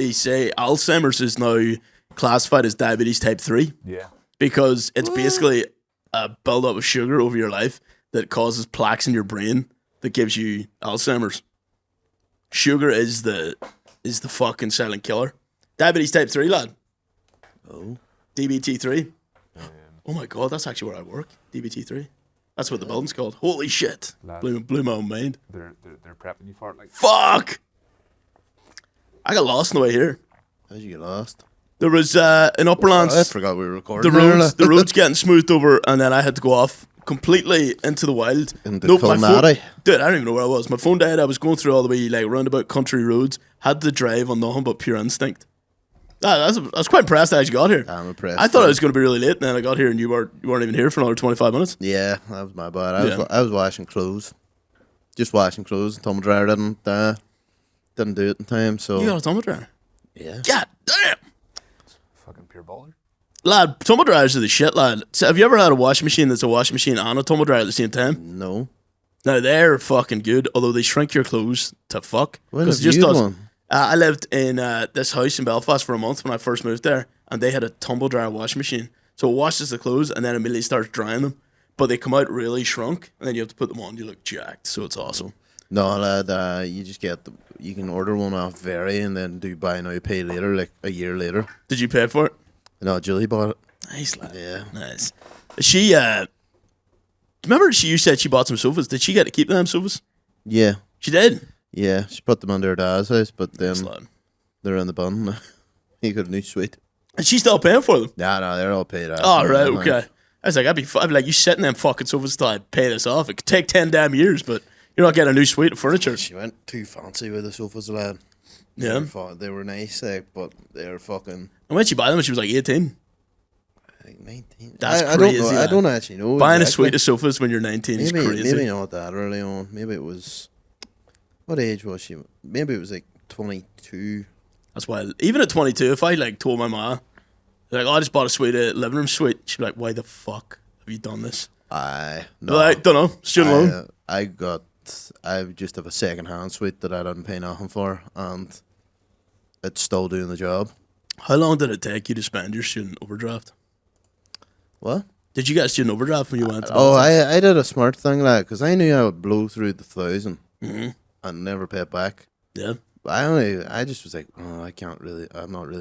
they say Alzheimer's is now classified as diabetes type 3. Yeah. Because it's basically a build-up of sugar over your life that causes plaques in your brain that gives you Alzheimer's. Sugar is the fucking silent killer. Diabetes type 3, lad. Oh. DBT3. Oh my god, that's actually where I work. DBT3. That's what the building's called. Holy shit. Blew my own mind. They're prepping you for it. Like, fuck! I got lost on the way here. How'd you get lost? There was in Upperlands. I forgot we were recording. The road's getting smoothed over, and then I had to go off completely into the wild. Into Maree. Dude, I don't even know where I was. My phone died. I was going through all the way like roundabout country roads. Had to drive on nothing but pure instinct. I was quite impressed I actually got here. I'm impressed. I thought I was going to be really late, and then I got here, and you weren't even here for another 25 minutes. Yeah, that was my bad. I was washing clothes, just washing clothes. Tumble dryer didn't do it in time. So you got a tumble dryer? Yeah. God damn. fucking pure baller. Lad, tumble dryers are the shit, lad. So have you ever had a washing machine that's a washing machine and a tumble dryer at the same time? No. Now, they're fucking good, although they shrink your clothes to fuck. When have it just you does. one? I lived in this house in Belfast for a month when I first moved there, and they had a tumble dryer washing machine. So it washes the clothes and then immediately starts drying them. But they come out really shrunk, and then you have to put them on. You look jacked, so it's awesome. No, lad, you just get you can order one off Very and then do buy now, pay later, like a year later. Did you pay for it? No, Julie bought it. Nice, lad. Yeah. Nice. She, remember you said she bought some sofas? Did she get to keep them sofas? Yeah. She did? Yeah, she put them under her dad's house, but then Nice, they're in the bun. He got a new suite. And she's still paying for them? No, they're all paid out. Oh, right, okay. I was like, I'd be like, you sitting them fucking sofas till I pay this off. It could take 10 damn years, but you're not getting a new suite of furniture. She went too fancy with the sofas, lad. Yeah. They were nice, but they were fucking... And when she bought them, she was like 18. I think 19. That's I crazy. Don't know. I don't actually know. Buying exactly. a suite of sofas when you're 19 is crazy. Maybe not that early on. Maybe it was... What age was she? Maybe it was like 22. That's wild. Even at 22, if I like told my ma, like, oh, I just bought a suite, a living room suite, she'd be like, why the fuck have you done this? No. Like, don't know. Student loan. I just have a second-hand suite that I didn't pay nothing for, and it's still doing the job. How long did it take you to spend your student overdraft? What? Did you get a student overdraft when you went to I did a smart thing, like, because I knew I would blow through the 1,000 and never pay it back. Yeah. I just was like, I'm not really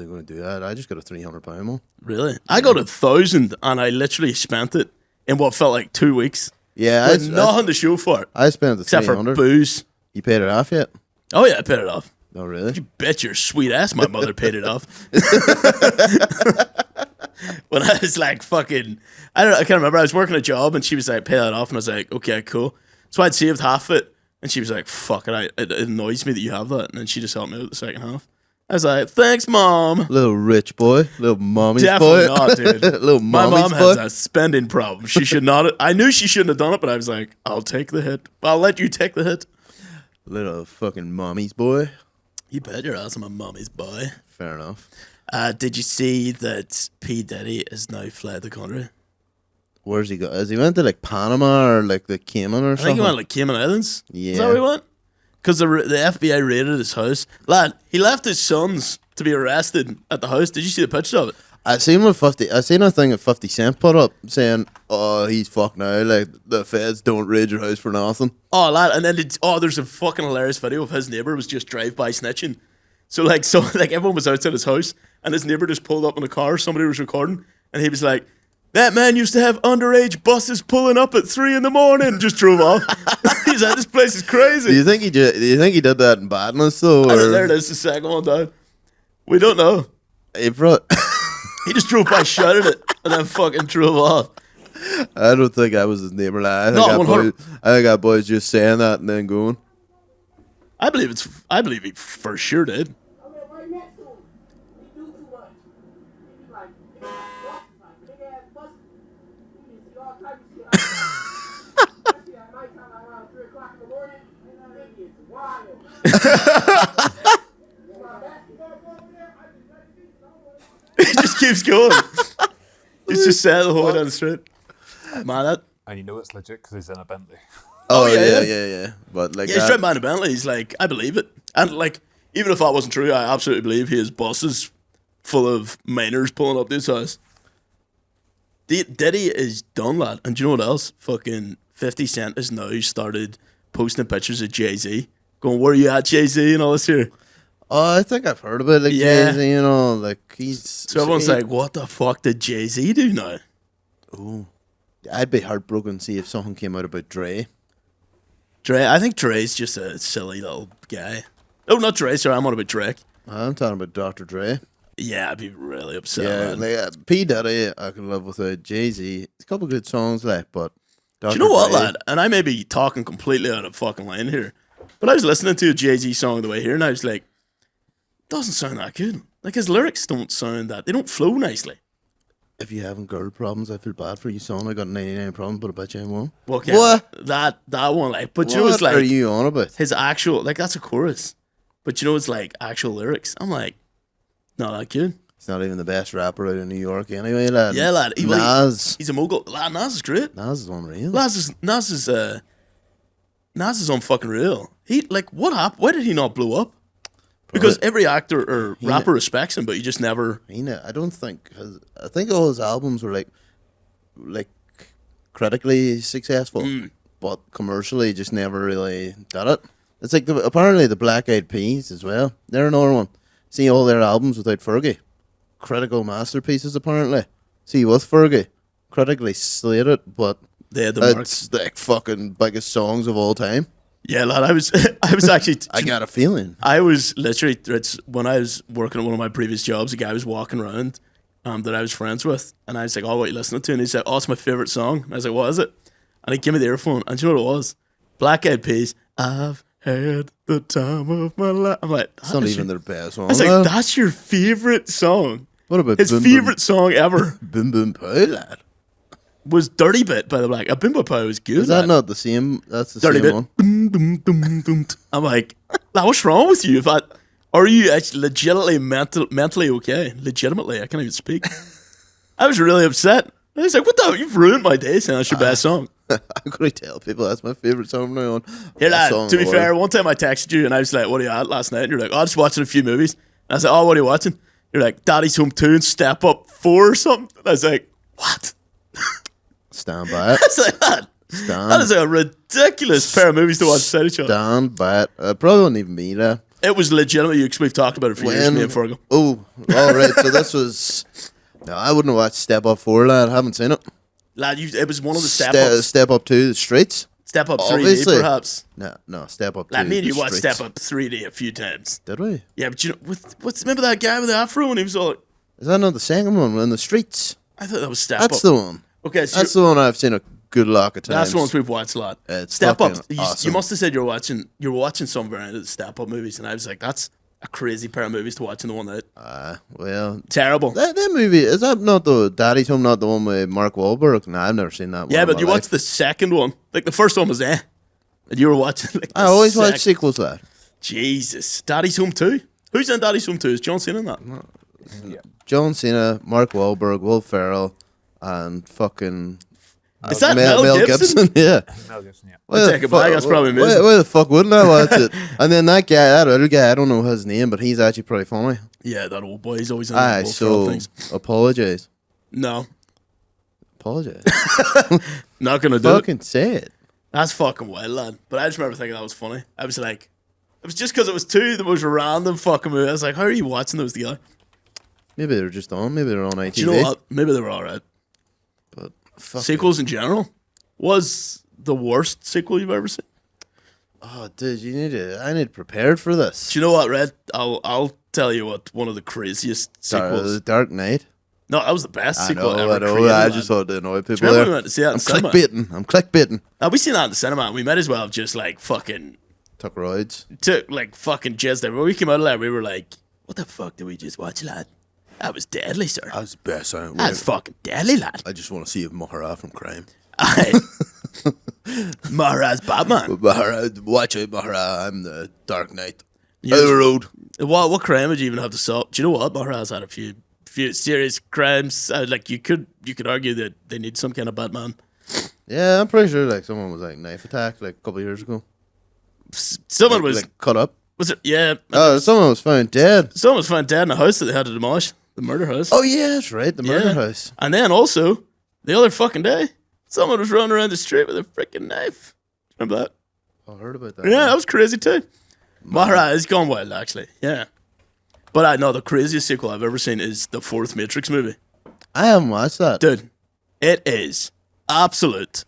going to do that. I just got a £300 one. Really? I got 1,000 and I literally spent it in what felt like 2 weeks. Yeah. With nothing to show for it. I spent the except 300. for booze. You paid it off yet? Oh yeah, I paid it off. Oh, really? You bet your sweet ass my mother paid it off. When I was like fucking, I can't remember. I was working a job and she was like, pay that off. And I was like, okay, cool. So I'd saved half of it. And she was like, fuck it, it annoys me that you have that. And then she just helped me out with the second half. I was like, thanks, Mom. Little rich boy. Little mommy's Definitely boy. not, dude. Little My mommy's mom boy. has a spending problem. She should not. I knew she shouldn't have done it, but I was like, I'll take the hit. I'll let you take the hit. Little fucking mommy's boy. You bet your ass I'm a mommy's boy. Fair enough. Did you see that P. Diddy has now fled the country? Where's he go? Has he went to like Panama or like the Cayman or I something? think he went like Cayman Islands. Yeah. Is that where he went? Because the FBI raided his house. Lad, he left his sons to be arrested at the house. Did you see the pictures of it? I seen a thing that 50 Cent put up saying, "Oh, he's fucked now. Like the feds don't raid your house for nothing." Oh, lad, and then there's a fucking hilarious video of his neighbor was just drive-by snitching. So everyone was outside his house, and his neighbor just pulled up in a car. Somebody was recording, and he was like, "That man used to have underage buses pulling up at 3 a.m. Just drove off. He's like, this place is crazy. Do you think he did that in badness though? Or? There it is, the second one down. We don't know. April. He just drove by, shouted it, and then fucking drove off. I don't think I was his neighbor. Like, I think that boy's just saying that and then going. I believe he for sure did. He just keeps going. He's just set the whole way down the street. Man, that. And you know it's legit because he's in a Bentley. Oh yeah. But like, he's driving by in a Bentley. He's like, I believe it, and like, even if that wasn't true, I absolutely believe he has buses full of miners pulling up to his house. Diddy is done, lad. And do you know what else? Fucking 50 Cent has now started posting pictures of Jay-Z, going, where you at, Jay-Z, and all this here. Oh, I think I've heard about it, like Yeah. Jay-Z, you know, like he's. So everyone's like, what the fuck did Jay-Z do now? oh, I'd be heartbroken to see if something came out about Dre. Dre, I think Dre's just a silly little guy. Oh, not Dre, sorry, I'm on about Drake. I'm talking about Dr. Dre. Yeah, I'd be really upset. Yeah, Man. like P Diddy, I can live without. Jay-Z, a couple good songs, like, but. Do you know what, Dre, lad? And I may be talking completely out of fucking line here, but I was listening to a Jay-Z song the way here, and I was like, doesn't sound that good. Like, his lyrics don't sound that, they don't flow nicely. If you haven't girl problems, I feel bad for you, son. I got 99 problems, but I bet you ain't one. Well, okay, What? That one, like, but What you know, it's like, are you on about? his actual, like, that's a chorus, but you know, it's like actual lyrics. I'm like, not that good. He's not even the best rapper out of New York anyway, lad. Yeah, lad. Nas. He's a mogul. Lad, Nas is great. Nas is unreal. Nas is unfucking real. He, like, what happened? Why did he not blow up? Because every actor or rapper respects him, but you just never. I don't think. I think all his albums were like critically successful, but commercially just never really did it. It's like apparently the Black Eyed Peas as well. They're another one. See all their albums without Fergie, critical masterpieces apparently. See with Fergie, critically slated, but They had the marks. it's like fucking biggest songs of all time. Yeah, lad. I was actually. I got a feeling. I was literally. It's when I was working at one of my previous jobs. A guy was walking around, that I was friends with, and I was like, "Oh, what are you listening to?" And he said, "Oh, it's my favorite song." And I was like, "What is it?" And he gave me the earphone, and do you know what it was? Black Eyed Peas. I've had the time of my life. I'm like, It's not even their best song. I was like, that's your favorite song. What about His Boom favorite song ever Boom Boom Pow, lad? was Dirty Bit by the Black. A Bimbo Pow was good. Is that man. not the same? That's the Dirty same Bit? one. Boom, boom, boom, boom. I'm like, now what's wrong with you? If I, are you actually legitimately mentally okay? Legitimately, I can't even speak. I was really upset. I was like, what the? You've ruined my day saying that's your best song. I'm gonna tell people that's my favorite song from now on. Here, Best lad, song to be ever. fair, one time I texted you and I was like, what are you at last night? And you're like, oh, just watching a few movies. And I was like, oh, what are you watching? You're like, Daddy's Home 2 and Step Up 4 or something. And I was like, what? Stand by it. I was like, that is a ridiculous pair of movies to watch beside each other. Stand by it. Probably wouldn't even be there. It was legitimate. We've talked about it for years, me and Fergal. Oh, all right. So this was. No, I wouldn't have watched Step Up 4, lad. I haven't seen it. Lad, it was one of the Step Ups. Step Up 2, The Streets. Step Up 3D, Obviously. perhaps. No, Step Up 2. Lad, me and you The watched Streets. Step Up 3D a few times. Did we? Yeah, but you know, remember that guy with the afro and he was all like, Is that not the second one? In the Streets. I thought that was Step That's Up. the one. Okay, so That's the one I've seen a good lot of times. that's the ones we've watched a lot. It's Step Up. fucking You awesome. must have said you're watching some variant of the Step Up movies, and I was like, that's a crazy pair of movies to watch in the one night. Well, Terrible. that movie, is that not the Daddy's Home, not the one with Mark Wahlberg? No, I've never seen that one. Yeah, in but my you life. watched the second one. Like the first one was and you were watching. Like, I always watch sequels, lad. Jesus, Daddy's Home 2. Who's in Daddy's Home 2? Is John Cena in that? John Cena, Mark Wahlberg, Will Ferrell, and fucking Is that Mel Gibson? Yeah. Mel Gibson, yeah. Why I'll the take it fuck- back, that's probably why, amazing. why the fuck wouldn't I watch it? And then that guy, that other guy, I don't know his name, but he's actually pretty funny. Yeah, that old boy. He's always in Aye, Will Ferrell so things. apologize. No, Apologize. not gonna do it. Fucking say it. That's fucking wild, lad. But I just remember thinking that was funny. I was like, it was just because it was two of the most random fucking movies. I was like, how are you watching those together? Maybe they're just on. Maybe they're on ITV. Do you know what? Maybe they were alright. But fuck Sequels in general was the worst sequel you've ever seen. Oh, dude, I need prepared for this. Do you know what, Red? I'll tell you what. One of the craziest sequels. Dark Knight. No, that was the best sequel I ever know. created. I man. just thought to annoy people remember there. we went to see that in I'm cinema? clickbaiting. I'm clickbaiting. We seen that in the cinema. And we might as well have just like fucking Took roids. took like fucking jizzed there. When we came out of there, we were like, "What the fuck did we just watch, lad? That was deadly, sir. That was the best. That's fucking deadly, lad." I just want to see Maree from crime. Aye. Maree's Batman. Maree, watch out, Maree. I'm the Dark Knight. Yes. Out the road. What crime would you even have to solve? Do you know what? Maree's had a few serious crimes. Like you could argue that they need some kind of Batman. Yeah, I'm pretty sure like someone was like knife attacked like a couple of years ago. Someone was like cut up. Was it? Yeah. Someone was found dead. Someone was found dead in a house that they had to demolish. The murder house. Oh yeah, that's right. The murder house. And then also, the other fucking day, someone was running around the street with a freaking knife. Remember that? I heard about that. Yeah, that was crazy too. Maree has gone wild, actually. Yeah. But I know the craziest sequel I've ever seen is the fourth Matrix movie. I haven't watched that. Dude, it is absolute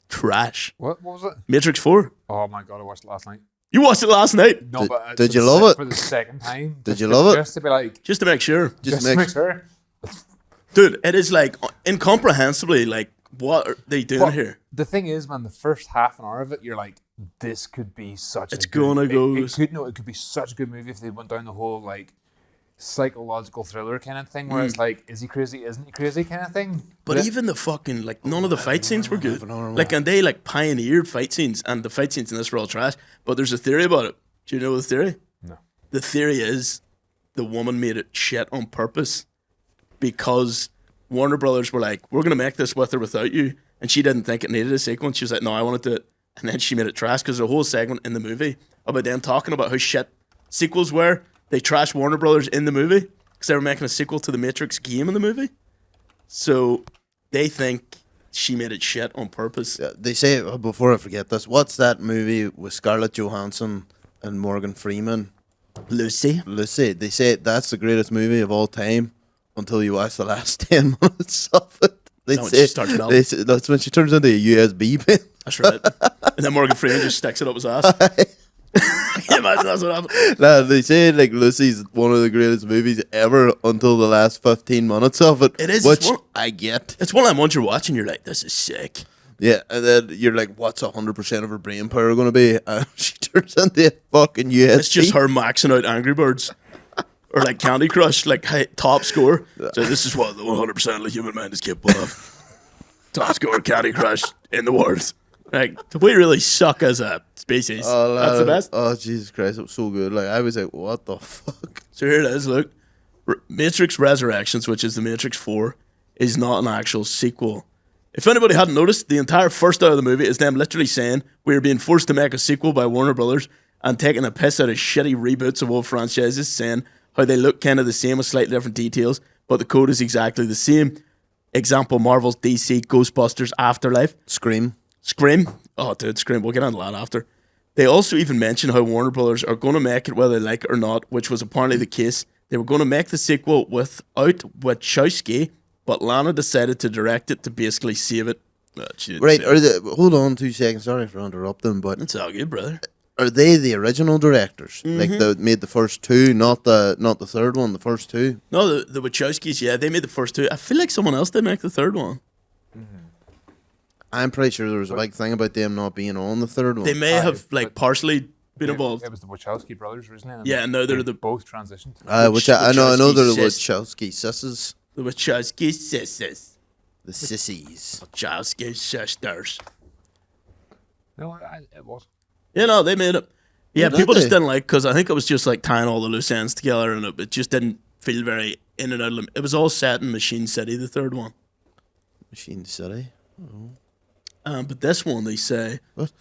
trash. What was it? Matrix 4. Oh my god, I watched it last night. You watched it last night? No, but did you love it? For the second time. Did you love it? Just to be like, Just to make sure. Just to make sure. Dude, it is like incomprehensibly like, what are they doing But here? the thing is, man, the first half an hour of it, you're like, this could be such It's a good... gonna go- It could be such a good movie if they went down the whole, like, psychological thriller kind of thing, where it's like, is he crazy, isn't he crazy kind of thing. But even the fucking, like, none of the fight scenes were good. Like, and they, like, pioneered fight scenes, and the fight scenes in this were all trash. But there's a theory about it. Do you know the theory? No. The theory is the woman made it shit on purpose because Warner Brothers were like, we're going to make this with or without you. And she didn't think it needed a sequel. And she was like, no, I want to do it. And then she made it trash because there's a whole segment in the movie about them talking about how shit sequels were. They trashed Warner Brothers in the movie because they were making a sequel to the Matrix game in the movie. So they think she made it shit on purpose. Yeah, they say, before I forget this, what's that movie with Scarlett Johansson and Morgan Freeman? Lucy. Lucy. They say that's the greatest movie of all time until you watch the last 10 minutes of it. They When say, she starts melting. they say that's when she turns into a USB pin. That's right. And then Morgan Freeman just sticks it up his ass. Can you imagine that's what happened? Nah, they say like Lucy's one of the greatest movies ever until the last 15 minutes of it. It is. Which It's one, I get. it's one of them ones you're watching, you're like, this is sick. Yeah, and then you're like, what's 100% of her brain power going to be? And she turns into a fucking USB. It's just her maxing out Angry Birds. Or like Candy Crush, like top score. So this is what the 100% of the human mind is capable of. Top score Candy Crush in the world. Like, we really suck as a species. Oh, That's the best. Oh, Jesus Christ, it was so good. Like, I was like, what the fuck? So here it is, look. Matrix Resurrections, which is the Matrix 4, is not an actual sequel. If anybody hadn't noticed, the entire first hour of the movie is them literally saying we're being forced to make a sequel by Warner Brothers and taking a piss out of shitty reboots of old franchises, saying how they look kind of the same with slightly different details, but the code is exactly the same. Example, Marvel's DC, Ghostbusters, Afterlife. Scream. Oh, dude, Scream. We'll get on to that after. They also even mention how Warner Brothers are going to make it whether they like it or not, which was apparently the case. They were going to make the sequel without Wachowski, but Lana decided to direct it to basically save it. Right, hold on 2 seconds. Sorry for interrupting, but It's all good, brother. are they the original directors? Like, they made the first two, not the third one, the first two? No, the Wachowskis, yeah, they made the first two. I feel like someone else did make the third one. I'm pretty sure there was a big thing about them not being on the third one. They may have, but- partially been involved. It was the Wachowski brothers originally. And Yeah, no, they're the both transitioned. Which I know they're the Wachowski Wachowski sisters. Wachowski sisters. The sissies. Wachowski sisters. No, it was. You know, they made it. Yeah, Did people just they? didn't like, because I think it was just like tying all the loose ends together, and it just didn't feel very in and out of. It was all set in Machine City, the third one. Machine City. But this one, they say, What?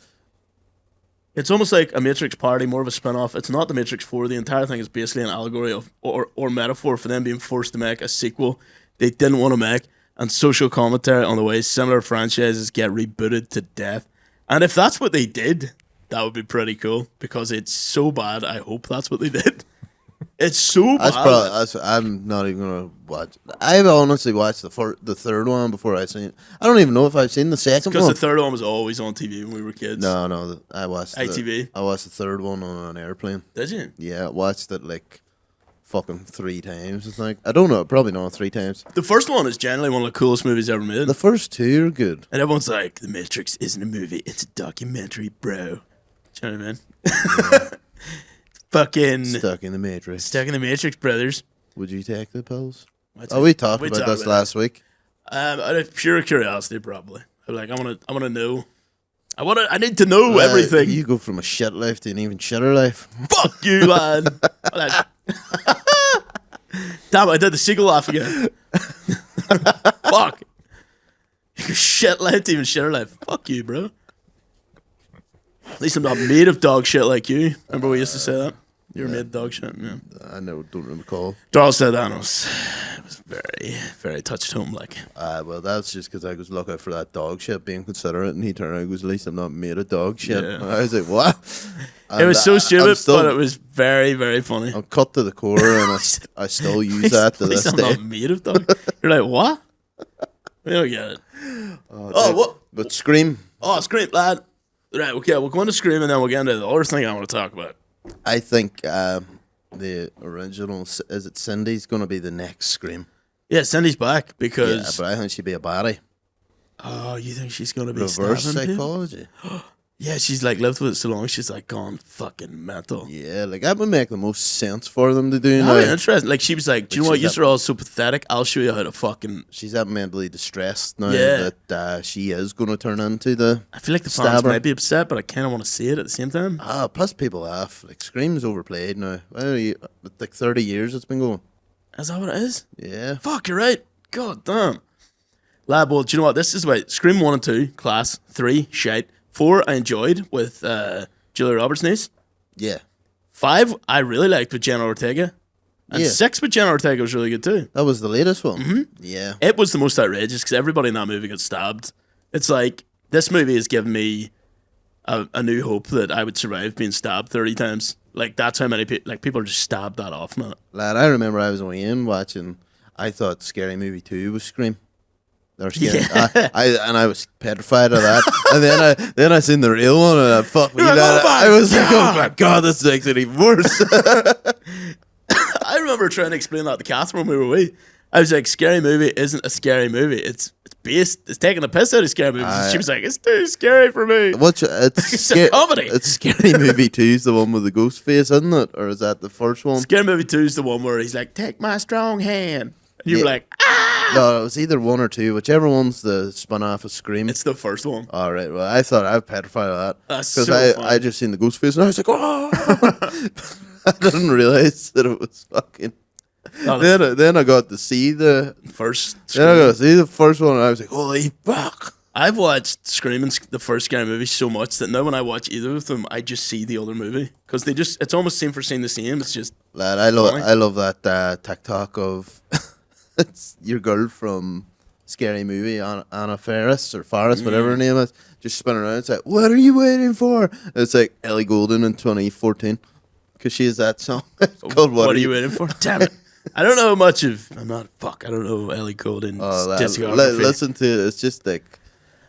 it's almost like a Matrix parody, more of a spin-off. It's not the Matrix 4. The entire thing is basically an allegory of or metaphor for them being forced to make a sequel they didn't want to make, and social commentary on the way similar franchises get rebooted to death. And if that's what they did, that would be pretty cool, because it's so bad. I hope that's what they did. It's so bad. I'm not even gonna watch. I've honestly watched the third one before I seen. I don't even know if I've seen the second Because one. the third one was always on TV when we were kids. No, I watched ITV. I watched the third one on an airplane. Did you? Yeah, I watched it like fucking 3 times. I think. I don't know, probably not 3 times. The first one is generally one of the coolest movies ever made. The first 2 are good. And everyone's like, The Matrix isn't a movie, it's a documentary, bro. Do you know what I mean? Fucking Stuck in the Matrix. stuck in the Matrix, brothers. Would you take the pills? What's Oh, it? we talked We about talked this about last week. Out of pure curiosity, probably. I'm like, I wanna know. I need to know everything. You go from a shit life to an even shitter life. Fuck you, man. Damn, I did the seagull laugh again. Fuck. You shit life to even shitter life. Fuck you, bro. At least I'm not made of dog shit like you. Remember we used to say that? You're made of dog shit. Yeah. I never don't recall. Darrell said that, and it was very, very touched home. Like, Well, that's just because I was looking for that dog shit being considerate, and he turned around and goes, at least I'm not made of dog shit. Yeah. And I was like, what? it was so stupid, still, but it was very, very funny. I'm cut to the core, and I still use that to At this least I'm day. not made of dog. You're like, what? We don't get it. What? But Scream, Oh, Scream, lad. Right, okay, we'll go into Scream, and then we'll get into the other thing I want to talk about. I think the original, is it Cindy's going to be the next Scream? Yeah, Cindy's back Yeah, because... but I think she'd be a baddie. Oh, you think she's going to be Reverse stabbing people? psychology. Yeah, she's like lived with it so long, she's like gone fucking mental. Yeah, like that would make the most sense for them to do now. Oh, yeah, interesting. Like she was like, do you know what? she's You're all so pathetic. I'll show you how to fucking. She's that mentally distressed now Yeah. that she is going to turn into the. I feel like the fans Stabber. might be upset, but I kind of want to see it at the same time. Plus people laugh. Like Scream's overplayed now. Like 30 years it's been going. Is that what it is? Yeah. Fuck, you're right. God damn. Lad, well, do you know what? This is about Scream 1 and 2, class. 3, shite. 4, I enjoyed with Julia Roberts' niece. Yeah. 5, I really liked with Jenna Ortega. And Yeah. 6 with Jenna Ortega was really good too. That was the latest one. Mm-hmm. Yeah. It was the most outrageous because everybody in that movie got stabbed. It's like, this movie has given me a new hope that I would survive being stabbed 30 times. Like, that's how many people, like, people are just stabbed that often. Lad, I remember I was away in watching, I thought Scary Movie 2 was Scream. They were scary. Yeah. I was petrified of that. And then I seen the real one and I fuck me. You're like, Lad. oh my I was like, oh God. my God, this makes it even worse. I remember trying to explain that to Catherine when we were away. I was like, Scary Movie isn't a scary movie. It's taking the piss out of scary movies. She was like, it's too scary for me. It's It's a comedy. It's Scary Movie 2 is the one with the ghost face, isn't it? Or is that the first one? Scary Movie 2 is the one where he's like, take my strong hand. And you were Yeah. like, ah! No, it was either 1 or 2, whichever one's the spin off of Scream. It's the first one. All right. Well, I thought I was petrified of that That's because so funny. I just seen the ghost face and I was like, oh! I didn't realize that it was fucking. Oh, the Then I got to see the. first Then I Scream. got to see the first one and I was like, holy fuck! I've watched Scream and the first Scary Movie so much that now when I watch either of them, I just see the other movie because it's almost scene for scene the same. It's just Lad, Funny. I love that TikTok of it's your girl from Scary Movie, Anna Faris or Faris, whatever her name is, just spinning around. It's like, what are you waiting for? And it's like Ellie Goulding in 2014 because she has that song. It's called what are you waiting for? Damn it. I don't know much of. I don't know Ellie Goulding's Lad, discography. listen to it. It's just like.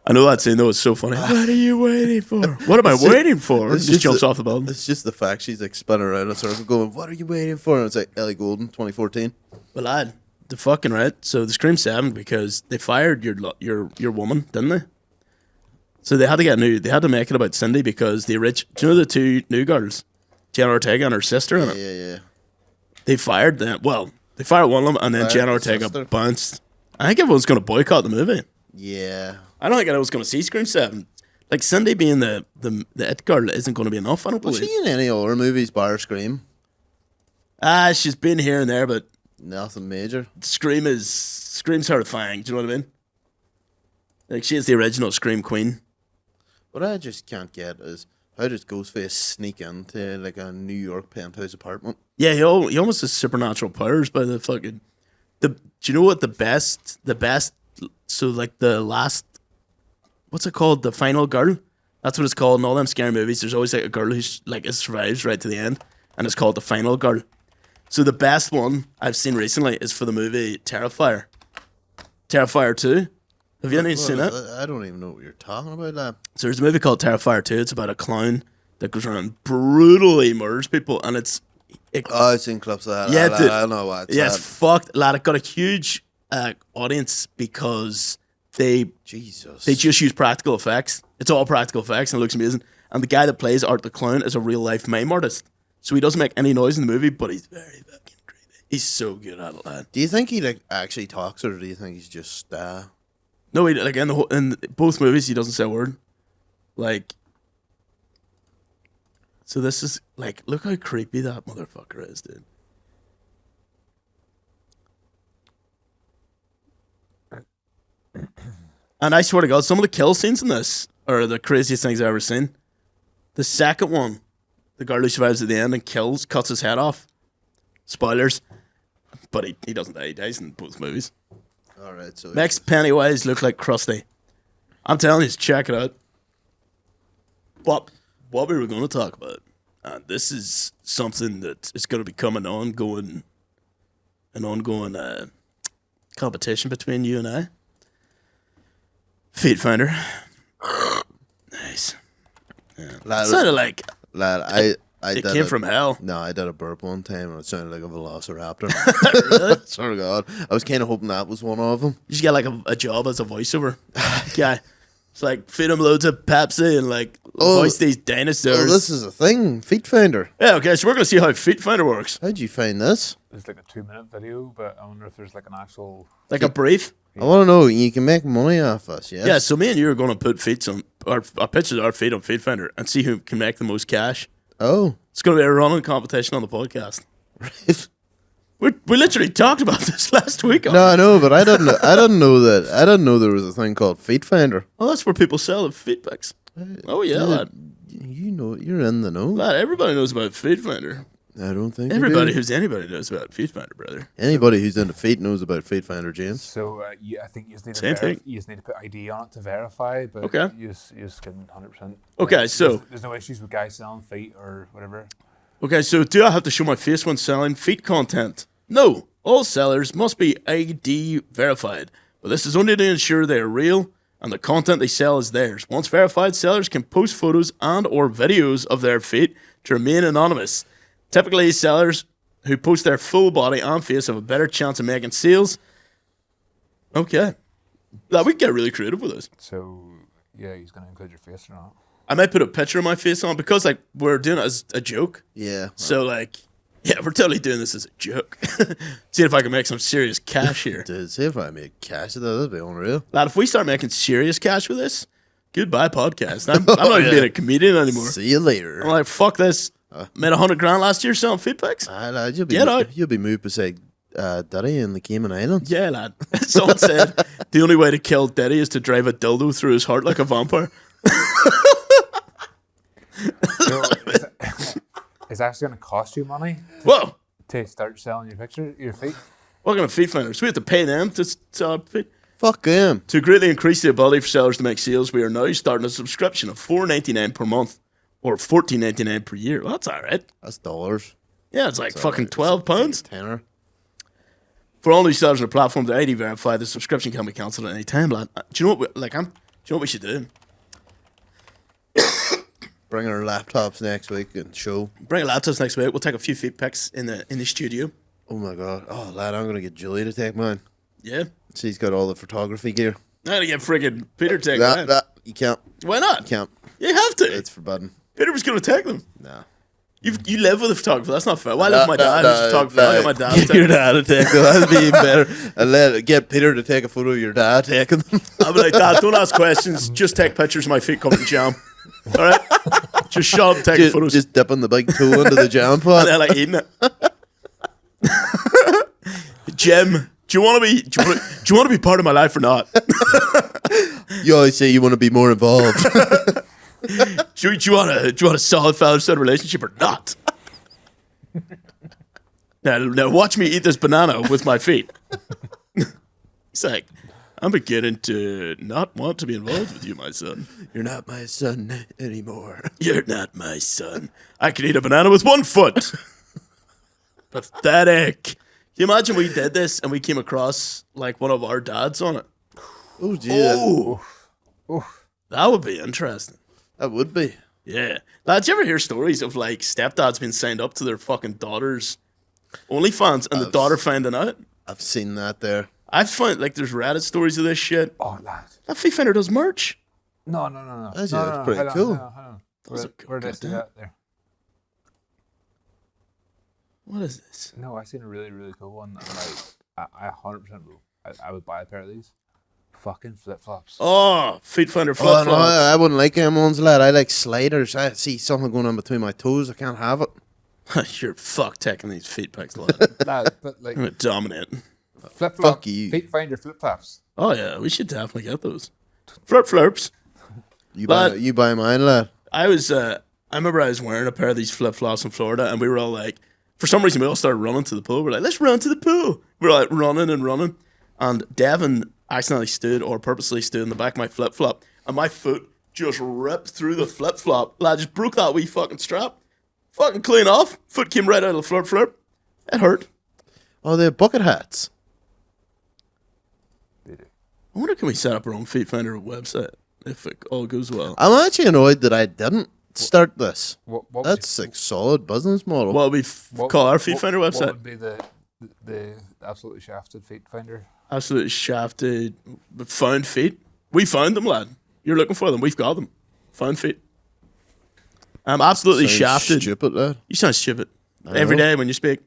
I know that scene though. It's so funny. What are you waiting for? What am I waiting for? It's Just jumps the- off the building. It's just the fact she's like spinning around in a circle going, what are you waiting for? And it's like Ellie Goulding, 2014. Well, lad, they're fucking right. So the Scream 7 because they fired your woman, didn't they? So they had to get new. They had to make it about Cindy because do you know the two new girls, Jenna Ortega and her sister in it? Yeah. They fired them. Well, they fired one of them, and then Fired Jenna the Ortega sister. bounced. I think everyone's going to boycott the movie. Yeah. I don't think anyone's going to see Scream 7. Like Cindy being the it girl isn't going to be enough. I don't Was believe. she in any other movies bar Scream? She's been here and there, but Nothing major. Scream's horrifying. Do you know what I mean? Like she is the original Scream Queen. What I just can't get is how does Ghostface sneak into like a New York penthouse apartment? Yeah, he almost has supernatural powers by the fucking. Do you know what the best? So like the last, what's it called? The final girl. That's what it's called in all them scary movies. There's always like a girl who's like it survives right to the end, and it's called the final girl. So the best one I've seen recently is for the movie Terrifier. Terrifier 2. Have you any seen it? I don't even know what you're talking about, lad. So there's a movie called Terrifier 2. It's about a clown that goes around and brutally murders people, and Oh, I've seen clips of that. Yeah, I dude. don't know what. yeah, it's fucked. Lad, it got a huge audience because they Jesus. just use practical effects. It's all practical effects and it looks amazing. And the guy that plays Art the Clown is a real life mime artist. So he doesn't make any noise in the movie, but he's very fucking creepy. He's so good at it, lad. Do you think he like actually talks, or do you think he's just? No, he, like in both movies, he doesn't say a word. Like, so this is like, look how creepy that motherfucker is, dude. And I swear to God, some of the kill scenes in this are the craziest things I've ever seen. The second one, the girl who survives at the end and cuts his head off. Spoilers. But he doesn't die. He dies in both movies. All right, so Makes Pennywise look like Krusty. I'm telling you, check it out. But what we were going to talk about, and this is something that is going to become an ongoing competition between you and I. Feet Finder. Nice. Yeah. Lad, Sounded like I it did came from hell. No, I did a burp one time and it sounded like a velociraptor. Really? Swear to God, I was kind of hoping that was one of them. You should get like a job as a voiceover guy. It's like feed him loads of Pepsi and like voice these dinosaurs. Oh, this is a thing, Feet Finder. Yeah, okay, so we're gonna see how Feet Finder works. How'd you find this? It's like a 2-minute video, but I wonder if there's like an actual. Like a brief. I want to know. You can make money off us, yes? Yeah, so me and you are gonna put feet on our pictures of our feet on Feet Finder and see who can make the most cash. Oh, It's gonna be a running competition on the podcast. We literally talked about this last week. no, I know, but I didn't. I didn't know that. I didn't know there was a thing called Feet Finder. Oh, that's where people sell the feet pics. Oh yeah, lad. You know, you're in the know. Lad, everybody knows about Feet Finder. I don't think Everybody you do. who's anybody knows about Feet Finder, brother. Anybody who's into feet knows about Feet Finder, James. So I think you just need Same thing. you just need to put ID on it to verify. But Okay. you just can 100%. Okay, so there's no issues with guys selling feet or whatever. Okay, so do I have to show my face when selling feet content? No. All sellers must be ID verified, but this is only to ensure they are real and the content they sell is theirs. Once verified, sellers can post photos and or videos of their feet to remain anonymous. Typically, sellers who post their full body and face have a better chance of making sales. Okay. Like, we can get really creative with this. So yeah, he's gonna include your face or not? I might put a picture of my face on because like we're doing it as a joke. Yeah. So like, yeah, we're totally doing this as a joke. See if I can make some serious cash here. Dude, see if I make cash of that. That'd be unreal. Lad, if we start making serious cash with this, goodbye podcast. I'm not even being a comedian anymore. See you later. I'm like, fuck this. Made $100,000 last year selling feet pics. Lad, Get out. You'll be moved beside Daddy in the Cayman Islands. Yeah, lad. Someone said the only way to kill Diddy is to drive a dildo through his heart like a vampire. So it's actually gonna cost you money Whoa. to start selling your feet. What kind of feet finders? We have to pay them to sell our feet. Fuck him. To greatly increase the ability for sellers to make sales, we are now starting a subscription of $4.99 per month or $14.99 per year. Well, that's all right. That's dollars. Yeah, it's like fucking £12. Tenner. For all new sellers on the platform, the ID verified, the subscription can be cancelled at any time, lad. Do you know what? Do you know what we should do? Bring our laptops next week and show. Bring a laptops next week. We'll take a few feet pics in the studio. Oh my God. Oh, lad, I'm gonna get Julie to take mine. Yeah. She's got all the photography gear. I gotta get friggin' Peter to take mine. That you can't. Why not? You can't. You have to. It's forbidden. Peter was gonna take them. Nah. You live with a photographer. That's not fair. Well, I live with my dad, who's a photographer. I got my dad. to Get take your them. dad to take them. That'd be even better. And get Peter to take a photo of your dad taking them. I'll be like, Dad, don't ask questions. Just take pictures of my feet covered in jam. All right? Just shut up and take photos. Just dipping the big toe into the jam And pot. they're like eating it. Jim, do you want to be part of my life or not? You always say you want to be more involved. Do you want a solid father-son relationship or not? Now watch me eat this banana with my feet. It's like, I'm beginning to not want to be involved with you, my son. You're not my son anymore. You're not my son. I can eat a banana with one foot. Pathetic. Can you imagine we did this and we came across like one of our dads on it? Oh, gee. Oh, that would be interesting. That would be. Yeah. Lads, you ever hear stories of like stepdads being signed up to their fucking daughter's OnlyFans and the daughter finding out? I've seen that there. I've found like there's Reddit stories of this shit. Oh, lad. That Feet Finder does merch. No. That's no, pretty hold on, cool. hold on. Those are Where did I good, see damn. that there? What is this? No, I seen a really, really cool one. And I 100% will. I would buy a pair of these. Fucking flip-flops. Oh, Feet Finder flip Oh, flops. no, I wouldn't like them ones, lad. I like sliders. I see something going on between my toes. I can't have it. You're fuck taking these feet pics, lad. Lad, but like I'm gonna dominate. flip-flop. Fuck you. Feet Finder flip-flops. Oh yeah, we should definitely get those. Flip flops. You Lad. buy mine, lad. I I remember I was wearing a pair of these flip flops in Florida, and we were all like, for some reason, we all started running to the pool. We're like, let's run to the pool. We're like running and running, and Devin accidentally stood or purposely stood in the back of my flip flop, and my foot just ripped through the flip flop. Lad just broke that wee fucking strap. Fucking clean off. Foot came right out of the flip. It hurt. Oh, they're bucket hats. I wonder, can we set up our own Feet Finder website if it all goes well? I'm actually annoyed that I didn't start this. What That's like solid business model. What we call our Feet Finder What website? would be the absolutely shafted feet finder? Absolutely shafted. Found feet. We found them, lad. You're looking for them. We've got them. Found feet. I'm absolutely Sounds shafted. Stupid, lad. You sound stupid. I Every know. day when you speak.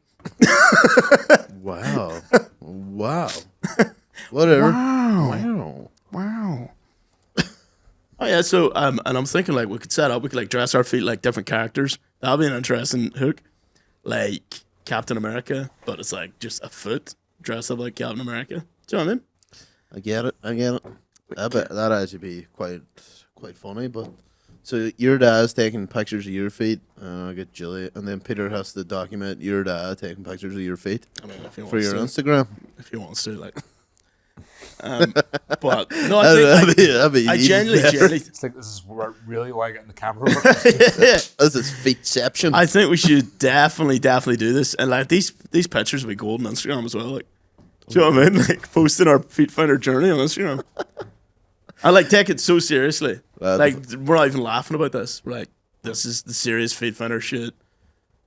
Wow. Wow. Whatever. Wow. Wow. Oh yeah, so and I'm thinking like we could like dress our feet like different characters. That'll be an interesting hook. Like Captain America, but it's like just a foot dressed up like Captain America. Do you know what I mean? I get it. I bet that'd actually be quite funny, but so your dad's taking pictures of your feet, and I get Julia, and then Peter has to document your dad taking pictures of your feet I mean, if he for wants your to, Instagram. if he wants to, like. But no, I think That'd be I even genuinely, better. It's like, this is really why I get in the camera. This is feetception. I think we should definitely do this, and like these pictures will be gold on Instagram as well. Like, do you know what I mean? Like posting our Feet Finder journey on Instagram. I like take it so seriously. Like we're not even laughing about this. We're like, this is the serious Feet Finder shit.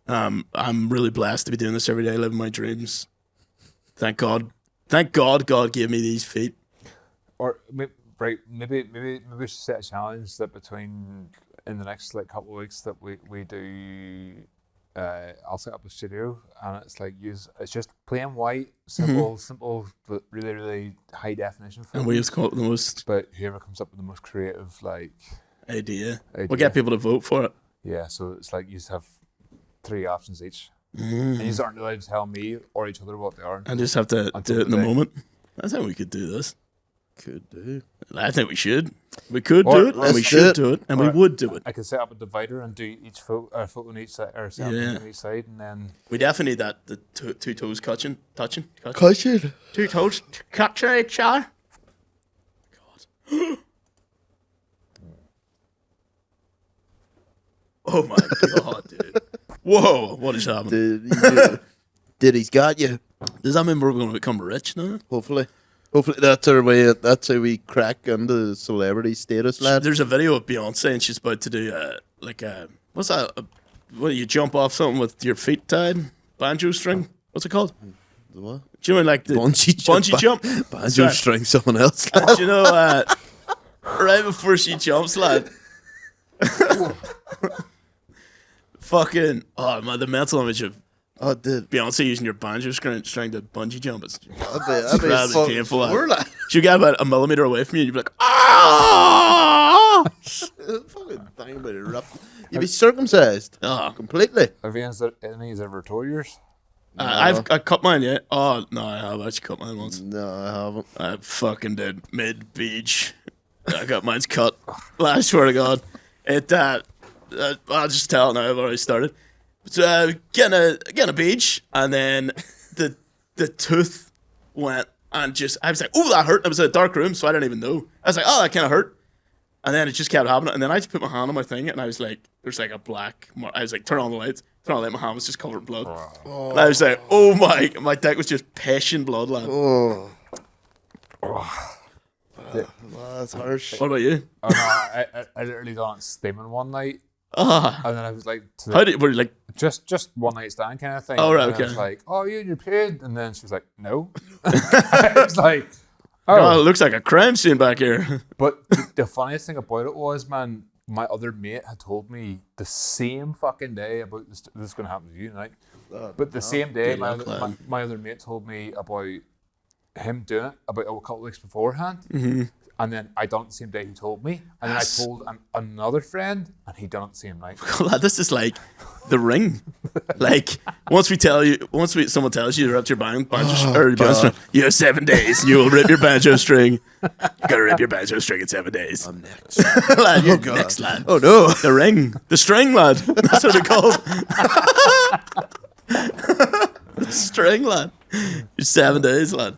I'm really blessed to be doing this every day, living my dreams. Thank God God gave me these feet. Or maybe we should set a challenge that between in the next like couple of weeks that we do. I'll set up a studio and it's like it's just plain white, simple, but really high definition. And we just come up with the most But whoever comes up with the most creative idea. We'll get people to vote for it. Yeah, so it's like you just have 3 options each, and you aren't allowed to tell me or each other what they are. And just have to do it in the moment. I think we could do this. Could do. I think we should. We could Or do it, and let's we do should it. do it, and we Or would do it. I could set up a divider and do each foot on each side, or set Yeah. on each side, and then We definitely need that. The two toes touching. Cushion. 2 toes touching each other. God. Oh my God, dude. Whoa, what is happening? Did he's got you? Does that mean we're going to become rich now? Hopefully that's our way. That's how we crack into celebrity status, lad. There's a video of Beyonce and she's about to do what's that? What, you jump off something with your feet tied? Banjo string? What's it called? The what? Do you know like the Bungee jump? Banjo Sorry. string someone else. Do you know right before she jumps, lad? Fucking the mental image of Oh, dude. Beyonce using your banjo string to bungee jump is That'd be incredibly fucking painful. poor, lad. She'd get about a millimeter away from you, and you'd be like, ah! Fucking thing about it rough. You'd be circumcised. Oh. Completely. have you any ever told yours? I cut mine yet. Oh no, I have actually cut mine once. No, I haven't. I fucking did mid beach. I got mine's cut. I swear to God, it. I'll just tell it now. I've already started. So getting a beach, and then the tooth went and just I was like, oh, that hurt. It was a dark room, so I didn't even know. I was like, oh, that kind of hurt. And then it just kept happening. And then I just put my hand on my thing, and I was like, there's like a black mark. I was like, turn on the lights. Turn on the light. My hand was just covered in blood. Oh. And I was like, oh my dick was just pissing blood, lad. Oh. That's harsh. What about you? Oh no, I literally done it steaming one night, Ah, and then I was like, were you like? just one night stand kind of thing. Oh, right, And I was okay. like, oh, you and your period, and then she was like, no. I was like, Oh, oh. it looks like a crime scene back here. But the funniest thing about it was, man, my other mate had told me the same fucking day about this is going to happen to you tonight. But the same day, good luck, lad. my other mate told me about him doing it about a couple of weeks beforehand. And then I done it the same day he told me. And then I told another friend, and he done it the same night. Lad, this is like The Ring. Like, once someone tells you to rip your banjo or your banjo string, you have 7 days. You will rip your banjo string. You gotta rip your banjo string in 7 days. I'm next. Lad, you're next, lad. Oh no. The Ring. The String, lad. That's what they call it. The String, lad. You're 7 days, lad.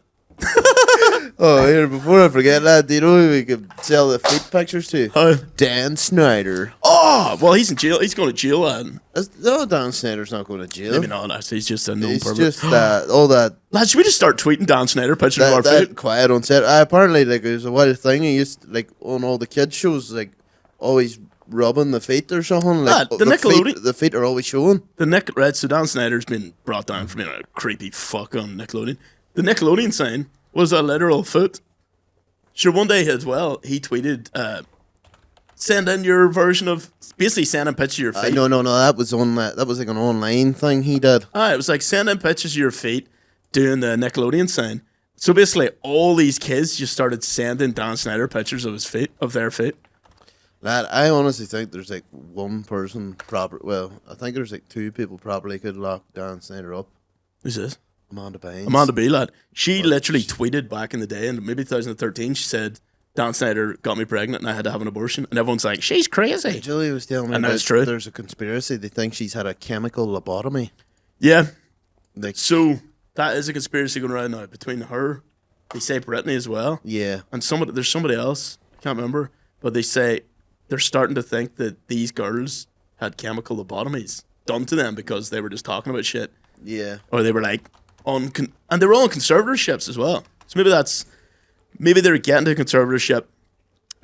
Oh, here, before I forget, lad, do you know who we could sell the feet pictures to? Dan Snyder. Oh, well, he's in jail. He's going to jail, lad. No, Dan Snyder's not going to jail. Maybe not, actually. He's just a known It's pervert. just all that. Lad, should we just start tweeting Dan Snyder pictures of our That feet? quiet on set. Apparently, like, it was a wild thing. He used to, like, on all the kids' shows, like, always rubbing the feet or something. Like, The Nickelodeon- the feet are always showing. So Dan Snyder's been brought down for being a creepy fuck on Nickelodeon. The Nickelodeon sign was a literal foot. Sure, one day as well, he tweeted, send in your version of, basically send in pictures of your feet. No, that was on that was like an online thing he did. It was like, send in pictures of your feet doing the Nickelodeon sign. So basically, all these kids just started sending Dan Snyder pictures of his feet, of their feet. Lad, I honestly think there's like one person I think there's like two people probably could lock Dan Snyder up. Who's this? Amanda Bynes. Amanda B, lad. She literally tweeted back in the day, in maybe 2013, she said, Dan Snyder got me pregnant and I had to have an abortion. And everyone's like, she's crazy. Julie was telling me And that's true. There's a conspiracy. They think she's had a chemical lobotomy. Yeah. Like, So that is a conspiracy going around now between her, they say Brittany as well, yeah. and there's somebody else, can't remember, but they say they're starting to think that these girls had chemical lobotomies done to them because they were just talking about shit. Yeah. Or they were like, and they were all on conservatorships as well. So maybe they're getting to conservatorship,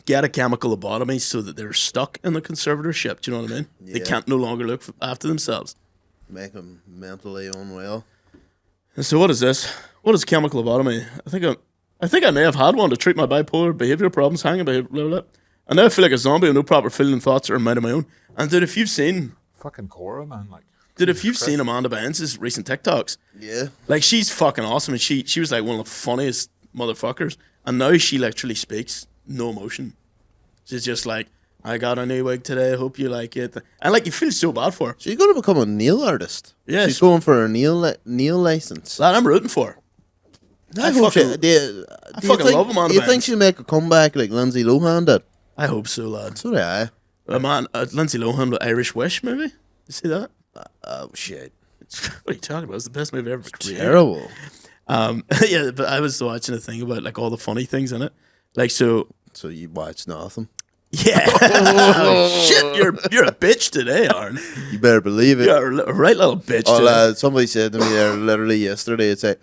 get a chemical lobotomy so that they're stuck in the conservatorship. Do you know what I mean? They Yeah. can't no longer look after themselves. Make them mentally unwell. And so what is this? What is chemical lobotomy? I think I may have had one to treat my bipolar behavioral problems, hanging behavior, blah, blah, blah. I now feel like a zombie with no proper feeling, thoughts, or mind of my own. And dude, if you've seen Cora, man, like. seen Amanda Bynes' recent TikToks, Yeah. like she's fucking awesome, and she was like one of the funniest motherfuckers. And now she literally speaks no emotion. She's just like, I got a new wig today, I hope you like it. And like you feel so bad for her. She's going to become a nail artist. Yeah, She's going for her nail license. Lad, I'm rooting for her. I hope fucking- love Amanda Do you think Bynes. she'll make a comeback like Lindsay Lohan did? I hope so, lad. So do I. Man, Lindsay Lohan with Irish Wish, maybe? You see that? Oh, shit. What are you talking about? It's the best movie ever created. Terrible. Yeah, but I was watching a thing about like all the funny things in it. Like so you watch nothing. yeah. Oh, shit, you're a bitch today, Aaron. You better believe it. You're a right little bitch Oh, today. lad, somebody said to me there literally yesterday, it's like,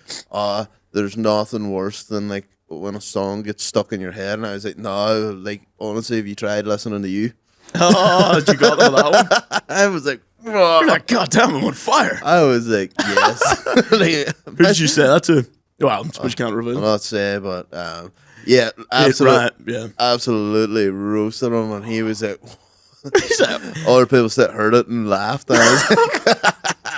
there's nothing worse than like when a song gets stuck in your head. And I was like, no, like honestly, have you tried listening to you? Oh, you got that one? I was like, You're like, God damn, I'm on fire. I was like, yes. Like, Who did you say that to? Well, I suppose you can't I'll reveal. not say, but yeah, Right, yeah. absolutely roasted him, and he was like, He's like, other people that heard it and laughed. And I was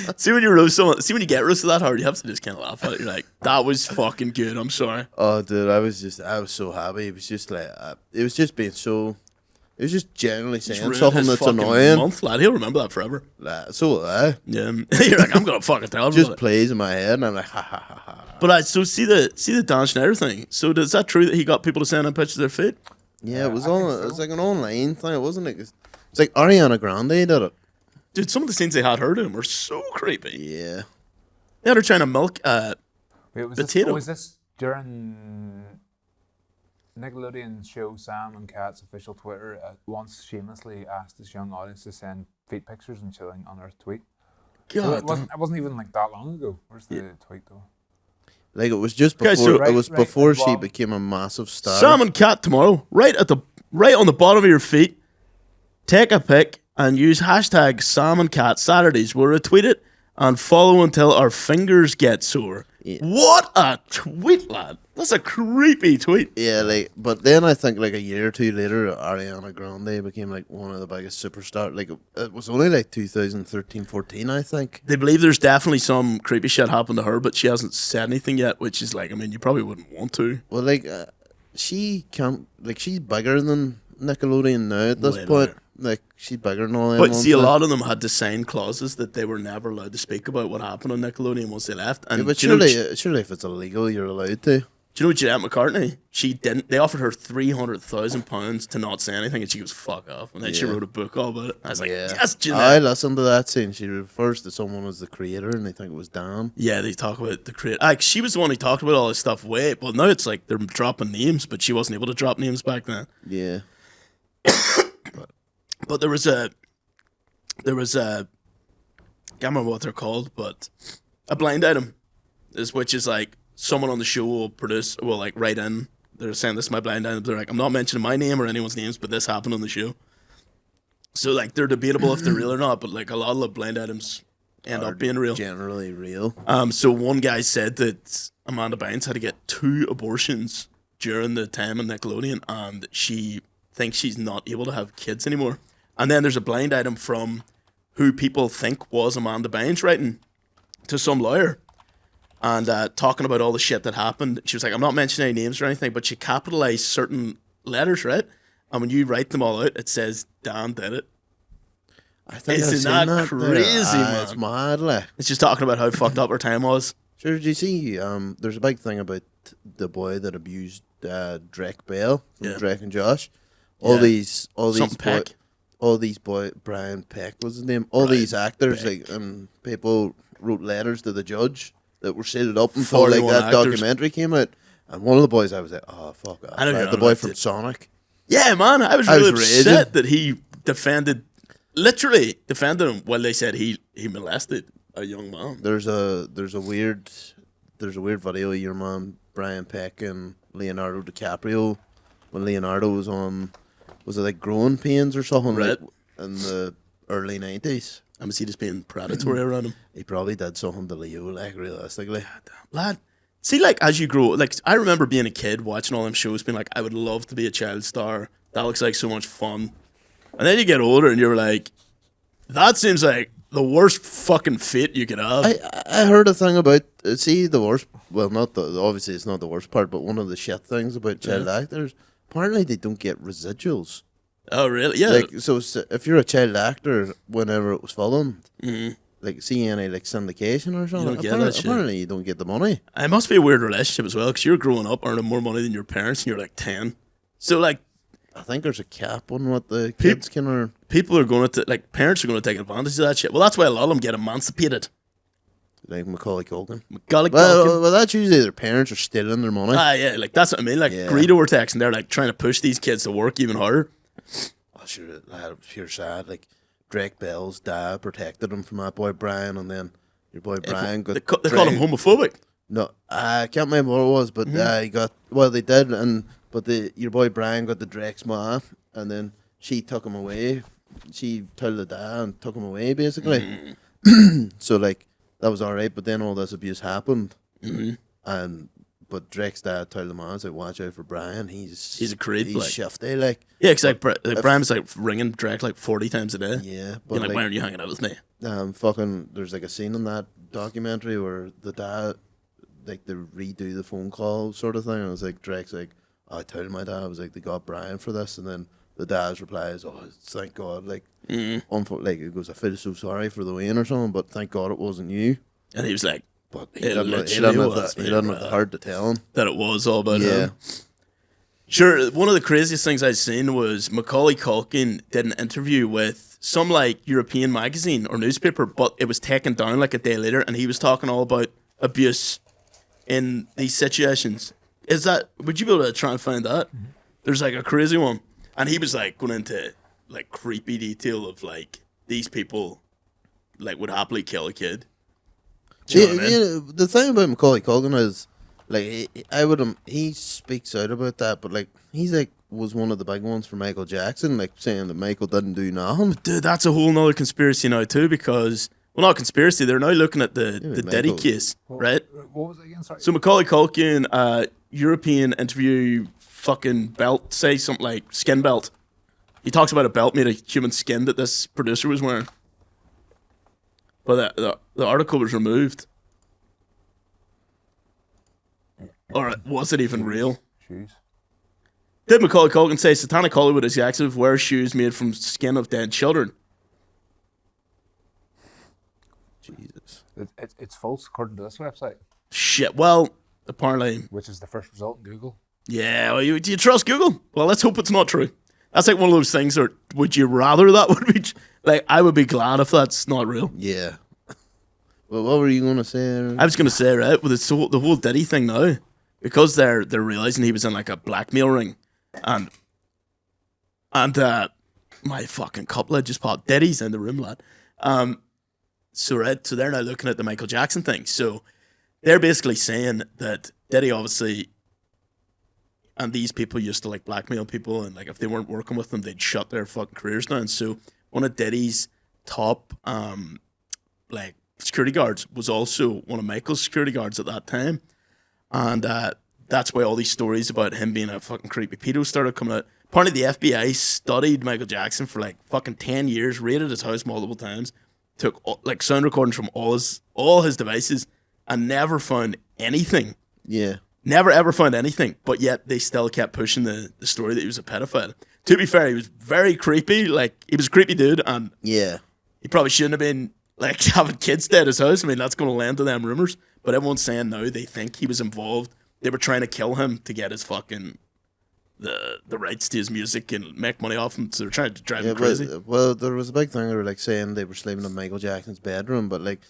like, see when you roast someone, see when you get roasted that hard, you have to just kind of laugh at it. You're like, that was fucking good. I'm sorry. oh, dude, I was so happy. It was just like, it was just being so. It was just generally saying Ruined something his that's fucking annoying. Month, lad. He'll remember that forever. Like, so I Yeah, you're like, I'm gonna fucking tell him. just about it. plays in my head, and I'm like, ha ha ha ha. But so see the Dan Schneider thing. So is that true that he got people to send in pictures of their feet? Yeah, it was I on. think so. It was like an online thing. It wasn't like it's like Ariana Grande did it. Dude, some of the scenes they had her doing were so creepy. Yeah. They had her trying to milk. Wait, was Potato. was this during Nickelodeon's show Sam and Kat's official Twitter once shamelessly asked this young audience to send feet pictures and chilling on her tweet? So God, it wasn't even like that long ago. Where's the tweet though? Like it was just before. Okay, so- it was Right, before right, she well- became a massive star. Sam and Cat tomorrow, right on the bottom of your feet. Take a pic and use hashtag Sam and Cat Saturdays. We'll retweet it and follow until our fingers get sore. Yeah. What a tweet, lad! That's a creepy tweet. Yeah, like, but then I think like a year or two later, Ariana Grande became like one of the biggest superstars. Like, it was only like 2013, 14, I think. They believe there's definitely some creepy shit happened to her, but she hasn't said anything yet. Which is like, I mean, you probably wouldn't want to. Well, like, she can't, like, she's bigger than Nickelodeon now at this Way point. bigger. Like, she's bigger than all them. But ones see, a now. lot of them had to sign clauses that they were never allowed to speak about what happened on Nickelodeon once they left. And Yeah, but do you know, surely if it's illegal, you're allowed to. do you know Jeanette McCartney? She didn't. They offered her £300,000 to not say anything, and she goes "fuck off." And then she Yeah. wrote a book all about it. I was like, Yeah. "Yes, I Jeanette." listened to that scene. She refers to someone as the creator, and they think it was Dan. Yeah, they talk about the creator. Like, she was the one who talked about all this stuff way. Well, now it's like they're dropping names, but she wasn't able to drop names back then. Yeah. But there was a, can't remember what they're called, but a blind item, which is like someone on the show will like write in. They're saying this is my blind item. They're like, I'm not mentioning my name or anyone's names, but this happened on the show. So like they're debatable if they're real or not, but like a lot of the blind items end up being real. Generally real. So one guy said that Amanda Bynes had to get 2 abortions during the time on Nickelodeon, and she thinks she's not able to have kids anymore. And then there's a blind item from who people think was Amanda Bynes writing to some lawyer and talking about all the shit that happened. She was like, I'm not mentioning any names or anything, but she capitalized certain letters, right? And when you write them all out, it says Dan did it. I think Isn't I've seen that there. crazy, man? It's mad, like. It's just talking about how fucked up her time was. Sure, did you see, there's a big thing about the boy that abused Drake Bell from Yeah. Drake and Josh. Yeah. Something Peck. Brian Peck was his name. All Brian these actors, Peck. like, and people wrote letters to the judge that were sealed up until like 41 that actors. documentary came out. And one of the boys, I was like, oh fuck off. I know Right, you're the on boy about from it. Sonic. Yeah, man, I was I really was upset raging. that he literally defended him while they said he molested a young man. There's a weird video of your man Brian Peck and Leonardo DiCaprio when Leonardo was on, was it like Growing Pains or something, Right. like in the early 90s. I'm see just being predatory around him. He probably did something to Leo, like, realistically. Lad, see, like, as you grow, like, I remember being a kid watching all them shows, being like, I would love to be a child star. That looks like so much fun. And then you get older and you're like, that seems like the worst fucking fate you could have. I heard a thing about, see, the worst, well, not the, obviously it's not the worst part, but one of the shit things about child actors, apparently they don't get residuals. Oh, really? Yeah. Like, so if you're a child actor, whenever it was filmed, like, see any like syndication or something, don't get that shit. apparently you don't get the money. It must be a weird relationship as well, because you're growing up earning more money than your parents and you're like 10. So, like, I think there's a cap on what the kids can earn. people are going to, like, parents are going to take advantage of that shit. Well, that's why a lot of them get emancipated. Like Macaulay Culkin. Golly, Well, that's usually their parents are stealing their money. yeah, like, that's what I mean. Like, Yeah. Greedo were texting, they're, like, trying to push these kids to work even harder. Oh, sure, lad, it was pure sad. Like, Drake Bell's dad protected him from that boy Brian, and then your boy Brian got. They call him homophobic. No, I can't remember what it was, but he got. Well, they did, but your boy Brian got the Drake's mom, and then she took him away. She told the dad and took him away, basically. So, like, that was all right, but then all this abuse happened, but Drake's dad told the man, "Like, watch out for Brian. He's a creep, He's like." shifty, like." Yeah, because like, Brian was like ringing Drake like 40 times a day. Yeah, but Being like, why aren't you hanging out with me? fucking, there's like a scene in that documentary where the dad, like, they redo the phone call sort of thing, and it was like, Drake's like, I told my dad, I was like, they got Brian for this, and then the dad's reply is, oh, thank God, like, like, it goes, I feel so sorry for the Wayne or something, but thank God it wasn't you. And he was like, But he It didn't literally have was, the, he mate, didn't have the right. heart to tell him. that it was all about Yeah. him. Sure, one of the craziest things I'd seen was Macaulay Culkin did an interview with some like European magazine or newspaper, but it was taken down like a day later, and he was talking all about abuse in these situations. Would you be able to try and find that? There's like a crazy one. And he was like going into like creepy detail of like these people like would happily kill a kid. Do you know what I mean? The thing about Macaulay Culkin is, like, he speaks out about that, but like, he's like, was one of the big ones for Michael Jackson, like, saying that Michael didn't do nothing. Dude, that's a whole nother conspiracy now too, because well, not conspiracy. They're now looking at the Diddy Michael- case, right? What was it again? Sorry. So Macaulay Culkin, European interview, fucking belt, say something like skin belt. He talks about a belt made of human skin that this producer was wearing, but the article was removed. Or was it even real? Shoes. Did Macaulay Culkin say Satanic Hollywood executive wear shoes made from skin of dead children? Jesus. It's false according to this website, Shit. Well, apparently, which is the first result in Google. yeah. Well, do you trust Google? Well, let's hope it's not true. That's like one of those things that would you rather that would be like? I would be glad if that's not real. Yeah. Well, what were you going to say, Aaron? I was gonna say right with the whole Diddy thing now, because they're realizing he was in like a blackmail ring, and my fucking couplet just popped. Diddy's in the room, lad. So they're now looking at the Michael Jackson thing. So they're basically saying that Diddy obviously, and these people used to like blackmail people, and like if they weren't working with them, they'd shut their fucking careers down. So one of Diddy's top like security guards was also one of Michael's security guards at that time, and that's why all these stories about him being a fucking creepy pedo started coming out. Apparently, the FBI studied Michael Jackson for like fucking 10 years, raided his house multiple times, took like sound recordings from all his devices, and never found anything. Yeah. Never ever found anything, but yet they still kept pushing the story that he was a pedophile. To be fair, he was very creepy. Like, he was a creepy dude, and Yeah. he probably shouldn't have been like having kids stay at his house. I mean, that's going to lend to them rumors. But everyone's saying now they think he was involved. They were trying to kill him to get his fucking the rights to his music and make money off him. So they're trying to drive him crazy. Well, there was a big thing. They were like saying they were sleeping in Michael Jackson's bedroom, but like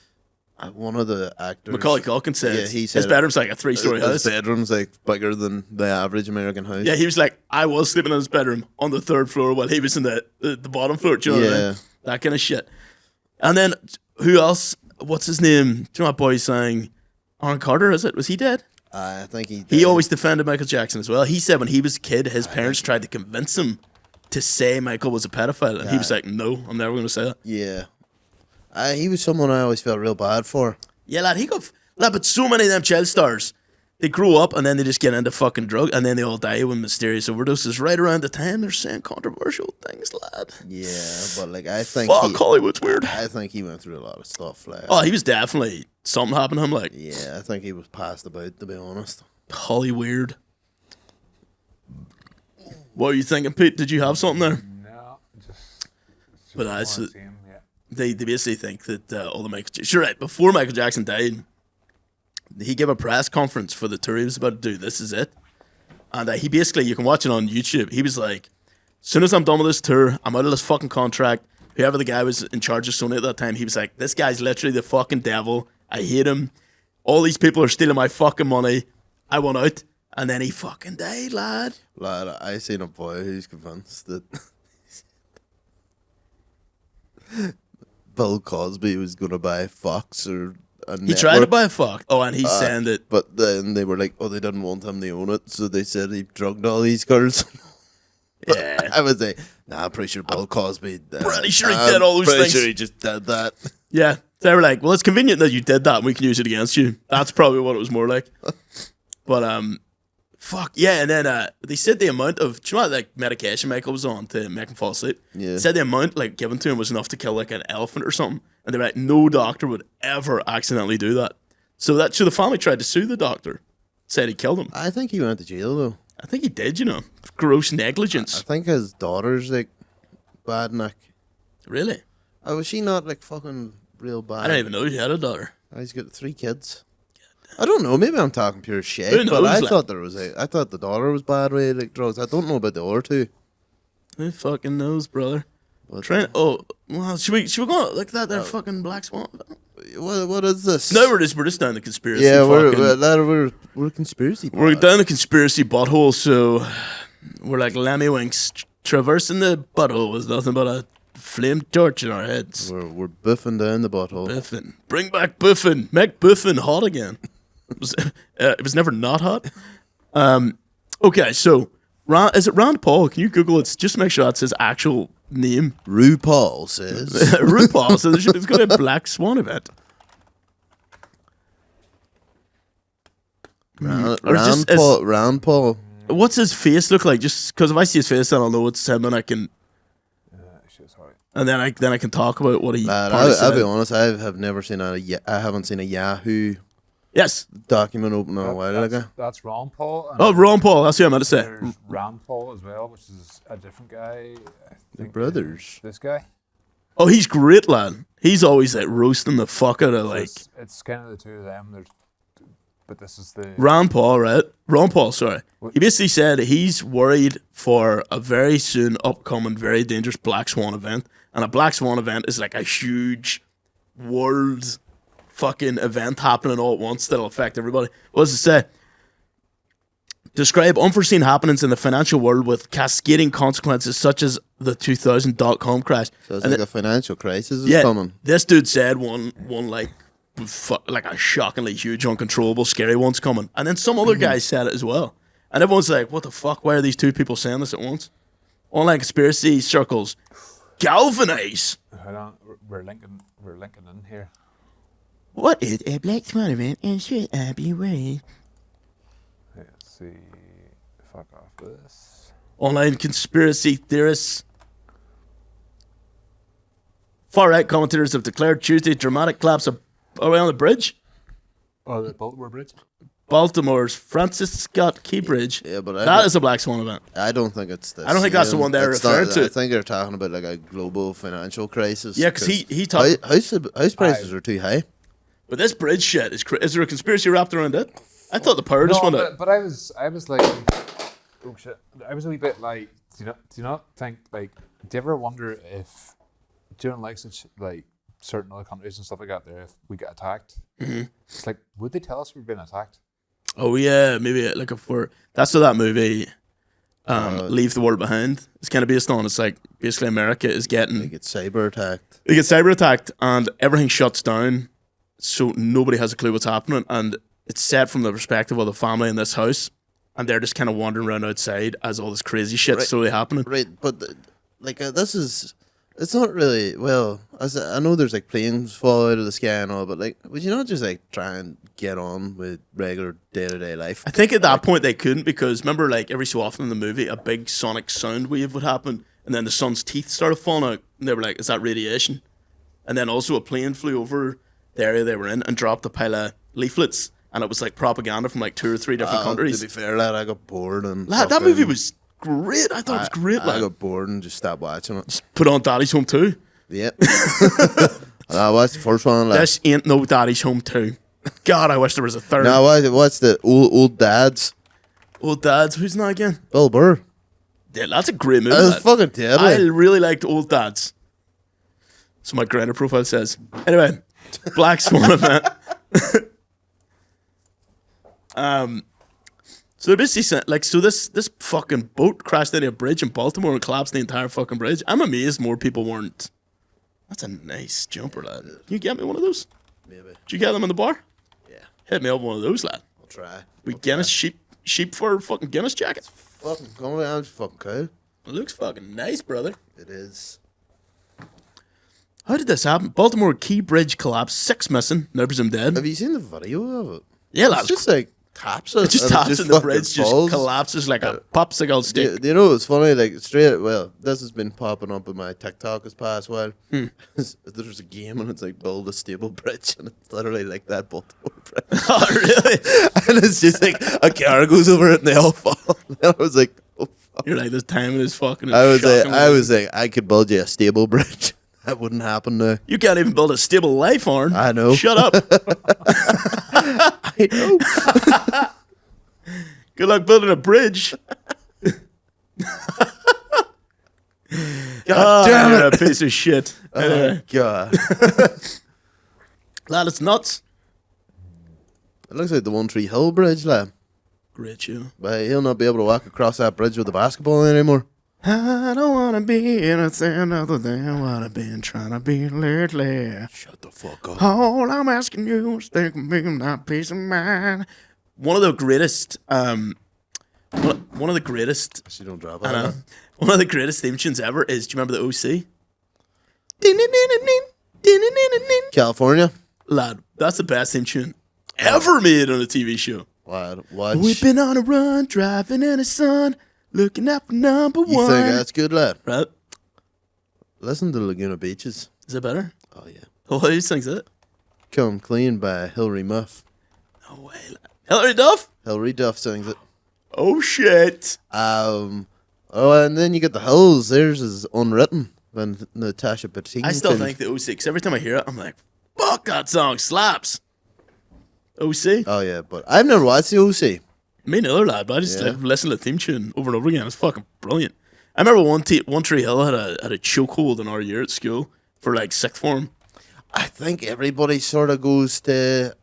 one of the actors, Macaulay Culkin said, he said his bedroom's like a 3-story house. His bedroom's like bigger than the average American house. Yeah, he was like, I was sleeping in his bedroom on the 3rd floor while he was in the bottom floor. Do you know what I mean? That kind of shit. And then who else? What's his name? Do you know what boy sang? Aaron Carter, is it? Was he dead? I think He always defended Michael Jackson as well. He said when he was a kid, his parents tried to convince him to say Michael was a pedophile, and he was like, "No, I'm never going to say that." Yeah. He was someone I always felt real bad for. Yeah, lad, but so many of them child stars, they grow up and then they just get into fucking drug, and then they all die with mysterious overdoses right around the time they're saying controversial things, lad. Yeah, but like I think Hollywood's weird. I think he went through a lot of stuff. Like, Oh, he was definitely something happened to him. Like, yeah, I think he was passed about, to be honest. Holly weird. What are you thinking, Pete? Did you have something there? No, just But more so the same, yeah. they basically think that all the Michael. Sure, right before Michael Jackson died, he gave a press conference for the tour he was about to do. This is it, and he basically, you can watch it on YouTube. He was like, "As soon as I'm done with this tour, I'm out of this fucking contract." Whoever the guy was in charge of Sony at that time, he was like, "This guy's literally the fucking devil. I hate him. All these people are stealing my fucking money. I want out." And then he fucking died, lad. Lad, I seen a boy who's convinced that Bill Cosby was going to buy Fox or a He network. tried to buy a fuck. Oh, and he's saying that. But then they were like, oh, they didn't want him to own it, so they said he drugged all these girls. Yeah. I was like, nah, I'm pretty sure Bill Cosby. Pretty sure he did all those things. Pretty sure he just did that. Yeah. They were like, well, it's convenient that you did that and we can use it against you. That's probably what it was more like. But, fuck, yeah. And then they said the amount of, do you know what, like, medication Michael was on to make him fall asleep? Yeah. They said the amount, like, given to him was enough to kill, like, an elephant or something. And they were like, no doctor would ever accidentally do that. So the family tried to sue the doctor. Said he killed him. I think he went to jail, though. I think he did, you know. Gross negligence. I think his daughter's, like, bad, Nick. Really? Oh, was she not, like, fucking real bad? I didn't even know he had a daughter. He's got 3 kids. I don't know. Maybe I'm talking pure shit. Who knows, But I like- thought I thought the daughter was bad with like drugs. I don't know about the other 2. Who fucking knows, brother? But, Trent. Oh, well, should we go like that? There, fucking Black Swan. what is this? No, we're just down the conspiracy. Yeah, fucking- we're conspiracy. we're pods. down the conspiracy butthole. So we're like Lemmy Winks traversing the butthole with nothing but a flame torch in our heads. We're buffing down the butthole. Biffin, bring back Biffin, make Biffin hot again. It was never not hot. Okay, so is it Rand Paul? Can you Google it? Just make sure that's his actual name. RuPaul says. RuPaul. So there's going to be a Black Swan event. Or just Rand Paul. What's his face look like? Just because if I see his face, then I'll know it's him, and I can, Shit's hard. and then I can talk about what he. Lad, probably I'll said. be honest. I have never seen I haven't seen a Yahoo Yes. document open a while ago. That's Ron Paul. And Oh, Ron Paul. That's who I meant to say. there's Ron Paul as well, which is a different guy. I The think brothers. This guy. Oh, he's great, lad. He's always like roasting the fuck out of like It's kind of the two of them. But this is the Ron Paul, right? Ron Paul, sorry. He basically said he's worried for a very soon upcoming, very dangerous Black Swan event. And a Black Swan event is like a huge world fucking event happening all at once that'll affect everybody. What does it say? Describe unforeseen happenings in the financial world with cascading consequences such as the 2000.com crash. So it's And like a financial crisis is coming. this dude said one like a shockingly huge, uncontrollable, scary one's coming. And then some other guy said it as well. And everyone's like, what the fuck? Why are these two people saying this at once? Online conspiracy circles galvanize. Hold on, we're linking in here. What is a Black Swan event and should I be worried? Let's see. Fuck off this. Online conspiracy theorists. Far-right commentators have declared Tuesday dramatic collapse around the bridge. Oh, the Baltimore Bridge? Baltimore's Francis Scott Key Bridge. Yeah, but that is a Black Swan event. I don't think it's this. I don't think that's the one they're referring to. I think they're talking about like a global financial crisis. Yeah, because he talked. House prices are too high. But this bridge shit is there a conspiracy wrapped around it? I thought the power just went out. But I was like, oh shit. I was a wee bit like, do you not think like, do you ever wonder if during like such like certain other countries and stuff like that, there if we get attacked, it's like, would they tell us we've been attacked? Oh yeah, maybe like if we're that's what that movie, Leave the World Behind. It's kind of based on. It's like basically America is getting They get cyber attacked. They get cyber attacked and everything shuts down, so nobody has a clue what's happening. And it's set from the perspective of the family in this house, and they're just kind of wandering around outside as all this crazy shit's slowly happening. Right, but this is. It's not really well. I know there's like planes fall out of the sky and all, but like, would you not just like try and get on with regular day to day life? I think at that point they couldn't, because remember, like every so often in the movie, a big sonic sound wave would happen, and then the sun's teeth started falling out, and they were like, "Is that radiation?" And then also a plane flew over the area they were in and dropped a pile of leaflets, and it was like propaganda from like 2 or 3 different countries. To be fair, lad, I got bored and That movie was great. I thought it was great. I got bored and just stopped watching it. Just put on Daddy's Home 2. Yep. I watched the first one. Lad. This ain't no Daddy's Home 2. God, I wish there was a third. No, what's the old dads? Old Dads, who's not again? Bill Burr. Yeah, that's a great movie. That was lad. fucking terrible. I really liked Old Dads. So my Grindr profile says. Anyway, Black Swan event. So they basically said, like, so this fucking boat crashed into a bridge in Baltimore and collapsed the entire fucking bridge. I'm amazed more people weren't. That's a nice jumper, lad. Can you get me one of those? Maybe. Did you get them in the bar? Yeah. Hit me up one of those, lad. I'll try. We Guinness sheep for fucking Guinness jacket. Fucking coming out. It's fucking cool. It looks fucking nice, brother. It is. How did this happen? Baltimore Key Bridge collapsed. 6 missing. Now presumed dead. Have you seen the video of it? Yeah, lad. It's just like taps it. It just and taps and the fucking bridge just falls. collapses like a popsicle stick. Do you know what's funny? Like straight. Well, this has been popping up in my TikTok this past while. There's a game and it's like build a stable bridge, and it's literally like that Baltimore bridge. Oh, really? And it's just like a car goes over it and they all fall. And I was like, oh fuck. You're like, this timing is fucking. I was shocking. like, I could build you a stable bridge. That wouldn't happen now. You can't even build a stable life, Arn. I know. Shut up. I know. Good luck building a bridge. God damn you're it. a piece of shit. Oh god. Lad, it's nuts. It looks like the One Tree Hill Bridge, lad. Great show. But he'll not be able to walk across that bridge with a basketball anymore. I don't want to be anything other than what I've been trying to be lately. Shut the fuck up. All I'm asking you is think of me, not peace of mind. One of the greatest, one of the greatest, She don't drop I know, it. one of the greatest theme tunes ever is, do you remember the OC? California? Lad, that's the best theme tune ever made on a TV show. Lad, watch. We've been on a run, driving in the sun, looking out for number You one. think that's good, lad? Right? Listen to Laguna Beaches. Is it better? Oh, yeah. Oh, who sings it? Come Clean by Hilary Muff. No way. Hilary Duff? Hilary Duff sings it. Oh, shit. Oh, and then you get the Hills. Theirs is Unwritten. When Natasha Bedingfield. I still think the OC, because every time I hear it, I'm like, fuck, that song slaps. OC? Oh, yeah, but I've never watched the OC. Me neither, lad, but I just listen to the theme tune over and over again. It's fucking brilliant. I remember One Tree Hill had a chokehold in our year at school for like sixth form. I think everybody sort of goes to.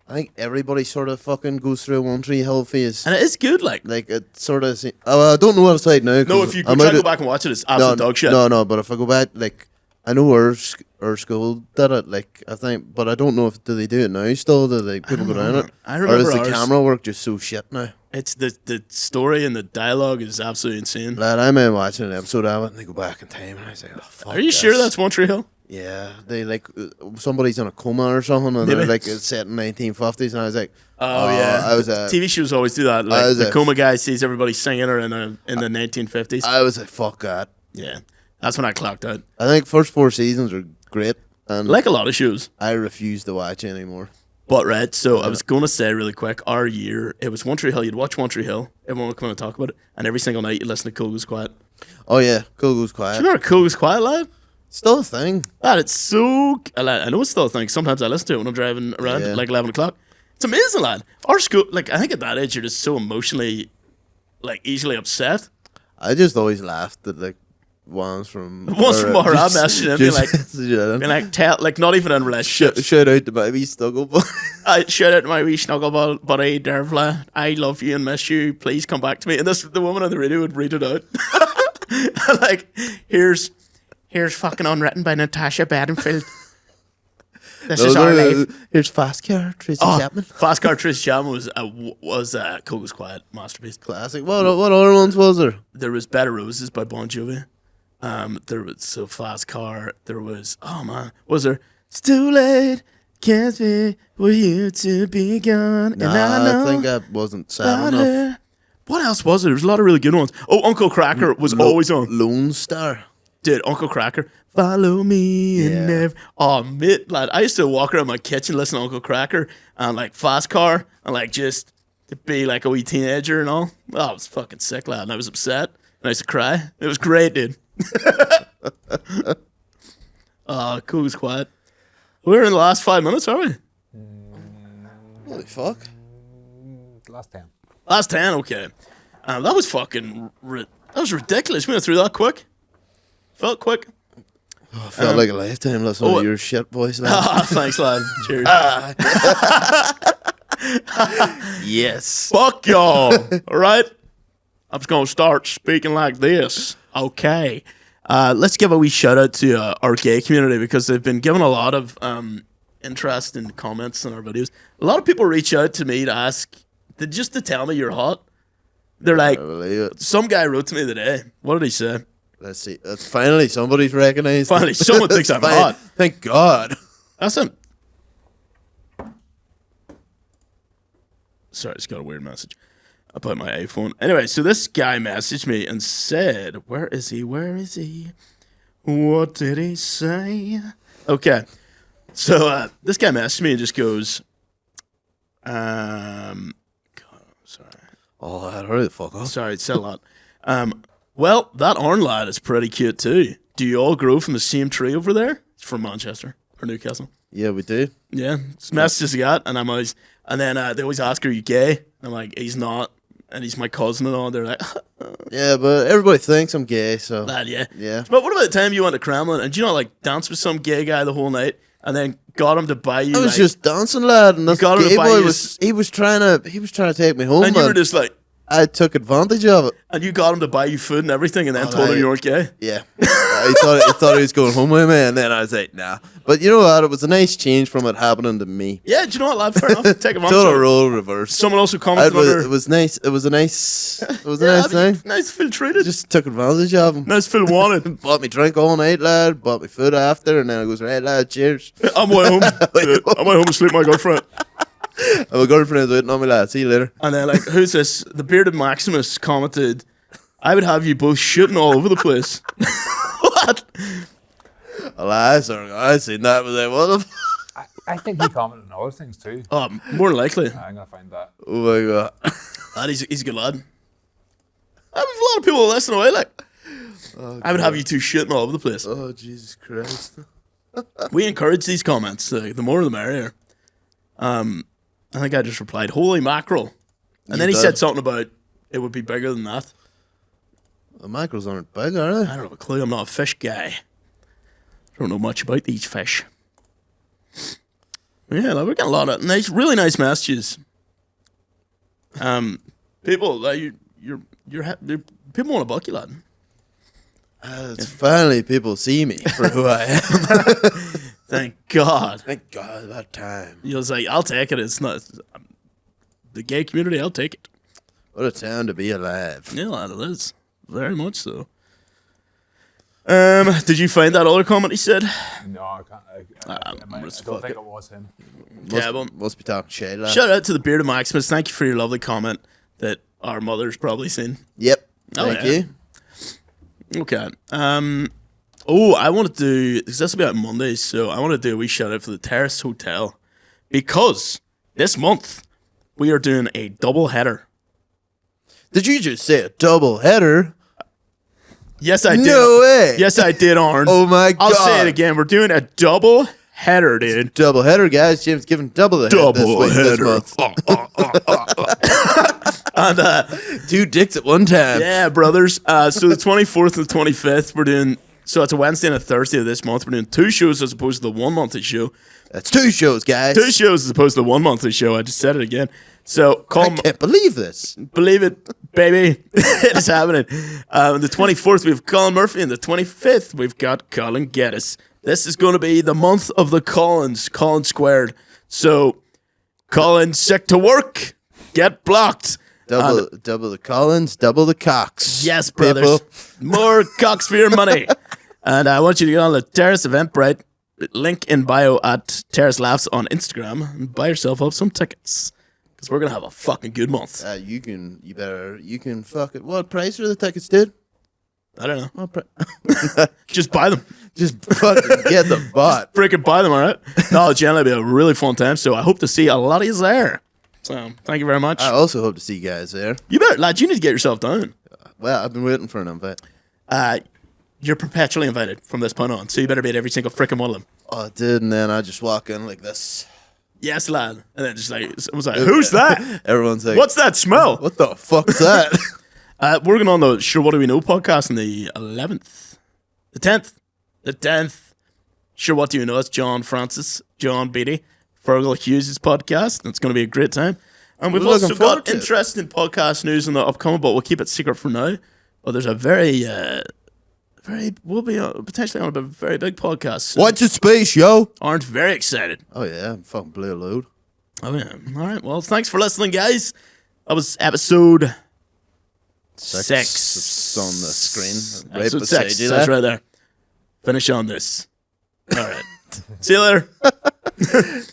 I think everybody sort of fucking goes through a One Tree Hill phase. And it is good, like. Like, it sort of. I don't know what it's like now. No, if you try to go back and watch it, it's absolute dog shit. No, but if I go back, like, I know our school did it, like, I think, but I don't know if do they do it now still? Do like people go down it? I remember or is the ours. camera work just so shit now? It's the story and the dialogue is absolutely insane. Lad, I remember watching an episode of it and they go back in time and I was like, oh, fuck Are you this. sure that's One Tree Hill? Yeah, they like somebody's in a coma or something, and they're like it's set in 1950s, and I was like, Oh yeah, I was TV shows always do that. Like the coma guy sees everybody singing her in the 1950s. I was like, fuck that. Yeah, that's when I clocked out. I think first 4 seasons are great, and Like a lot of shows. I refuse to watch anymore. But right, so I was going to say really quick, our year, it was One Tree Hill. You'd watch One Tree Hill, everyone would come in and talk about it, and every single night you'd listen to Cool Goes Quiet. Oh yeah, Cool Goes Do Quiet. you remember Cool Goes Quiet, lad? Still a thing. Man, it's so... I know it's still a thing. Sometimes I listen to it when I'm driving around at like 11 o'clock. It's amazing, lad. Our school, like, I think at that age, you're just so emotionally, like, easily upset. I just always laughed at like ones from Maree messaging him, being like, tell, like, not even in relationships. shout out to my wee snuggle bud. I shout out to my wee snuggle buddy, Dervla. I love you and miss you. Please come back to me. And the woman on the radio would read it out. Like, here's fucking Unwritten by Natasha Bedingfield. This is our life. Here's Fast Car, Tracy Chapman. Fast Car Tracy Chapman was Cool Goes Quiet masterpiece. Classic. What other ones was there? There was Bed of Roses by Bon Jovi. There was Fast Car. There was was there? It's too late, can't be for you to be gone. Nah, and I know think that wasn't sad enough. What else was there? There was a lot of really good ones. Oh, Uncle Cracker was always on. Lone Star. Dude, Uncle Cracker, follow me and never. Oh, mate, lad, I used to walk around my kitchen listening to Uncle Cracker and like Fast Car and like just to be like a wee teenager and all. Oh, I was fucking sick, lad, and I was upset and I used to cry. It was great, dude. Oh, Cool Goes Quiet. We're in the last 5 minutes, are we? Holy fuck. Last 10. Last 10, okay. That was fucking. That was ridiculous. We went through that quick. Felt quick. Oh, I felt like a lifetime listening to your shit voice. Lad. Thanks, lad. Cheers. Yes. Fuck y'all. All right? I'm just going to start speaking like this. Okay. Let's give a wee shout out to our gay community because they've been giving a lot of interest and comments on our videos. A lot of people reach out to me to ask, just to tell me you're hot. They're like, some guy wrote to me today. What did he say? Let's see. That's finally somebody's recognized. Finally, someone thinks I'm hot. Thank God. That's a... Sorry, I just got a weird message about my iPhone. Anyway, so this guy messaged me and said, Where is he? What did he say? Okay. So this guy messaged me and just goes, God, sorry. Oh, I hurry the fuck up. Sorry, it's said a lot. Well, that Arn lad is pretty cute too. Do you all grow from the same tree over there? It's from Manchester or Newcastle. Yeah, we do. Yeah, it's messages I got, and I'm always, and then they always ask, "Are you gay?" And I'm like, "He's not," and he's my cousin and all. They're like, Yeah, but everybody thinks I'm gay, so. "Lad, yeah." Yeah. But what about the time you went to Kremlin and you know, like, dance with some gay guy the whole night, and then got him to buy you? I was like, just dancing, lad, and this got him to gay buy boy you was trying to take me home, and you were man. just like, I took advantage of it. and you got him to buy you food and everything, and then told him you weren't gay. Yeah, he thought he was going home with me, and then I was like, nah. But you know what? It was a nice change from it happening to me. Yeah, do you know what, lad? Fair enough. Take advantage. Total of it. role reverse. Someone also commented under. It was nice. It was a nice I mean, thing. nice to feel treated. Just took advantage of him. Nice to feel wanted. Bought me drink all night, lad. Bought me food after, and then I goes, right, lad, cheers. I'm way home. I'm way home to sleep with my girlfriend. And my girlfriend's waiting on me, lad. See you later. And then, like, who's this? The bearded Maximus commented, I would have you both shitting all over the place. What? Alas, I seen that. Was like, what the I think he commented on other things too. More than likely. I'm gonna find that. Oh my god. Lad, he's a good lad. I have a lot of people listening away. Like, I would have you two shitting all over the place. Oh Jesus Christ. We encourage these comments. The more the merrier. I think I just replied, "Holy mackerel," and then he said something about it would be bigger than that. The mackerels aren't big, are they? I don't have a clue. I'm not a fish guy. I don't know much about these fish. Yeah, like, we're getting a lot of really nice messages. People, like, people want to buck you, lad. It's finally people see me for who I am. Thank God. Thank God that time. You was like, I'll take it. It's not the gay community. I'll take it. What a time to be alive. Yeah, lad, it is very much so. Did you find that other comment he said? No, I can't. I don't think it was him. Must be talking shit. Lad. Shout out to the Bearded Maximus. Thank you for your lovely comment that our mother's probably seen. Yep. Oh, Thank yeah. you. Okay. I want to do, because this will be out Monday, so I want to do a wee shout out for the Terrace Hotel, because this month we are doing a double header. Did you just say a double header? Yes, I did. No way. Yes, I did, Arn. Oh my God. I'll say it again. We're doing a double header, dude. Double header, guys. Jim's giving double the Double head header. And 2 dicks at one time. Yeah, brothers. So the 24th and the 25th, we're doing. So it's a Wednesday and a Thursday of this month. We're doing 2 shows as opposed to the 1 monthay show. That's 2 shows, guys. 2 shows as opposed to the 1 monthly show. I just said it again. So I can't believe this. believe it, baby. It is happening. The 24th, we have Colin Murphy, and the 25th, we've got Colin Geddes. This is going to be the month of the Collins, Colin squared. So, Colin, sick to work, get blocked. Double the Collins, double the cocks. Yes, brothers. People. More cocks for your money. And I want you to get on the Terrace Eventbrite, link in bio at Terrace Laughs on Instagram, and buy yourself up some tickets. Because we're going to have a fucking good month. You can fuck it. What price are the tickets, dude? I don't know. Just buy them. Just fucking get the bot. Freaking buy them, all right? No, generally it'll be a really fun time, so I hope to see a lot of you there. So, thank you very much. I also hope to see you guys there. You better, lad, you need to get yourself down. Well, I've been waiting for an invite. You're perpetually invited from this point on, so you better be at every single freaking one of them. Oh, I did, and then I just walk in like this. Yes, lad. And then just like, someone's like, who's that? Everyone's like, What's that smell? What the fuck's that? We're going on the Sure What Do We Know podcast on the 11th. The 10th. Sure What Do You Know? It's John Francis, John Beatty, Fergal Hughes' podcast. It's going to be a great time. And we've also got interesting podcast news in the upcoming, but we'll keep it secret for now. But there's a we'll be potentially on a very big podcast soon. Watch your space, yo. Aren't very excited. Oh, yeah. I'm fucking blew a load. Oh, yeah. All right. Well, thanks for listening, guys. That was episode 6. It's on the screen. Right Episode beside 6. you That's there. right there. Finish on this. All right. See you later.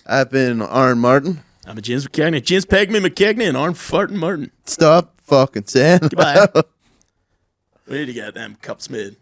I've been Aaron Martin. I'm a James McKegney. James Pegme McKegney and Aaron Fartin Martin. Stop fucking saying. Goodbye. We need to get them cups made.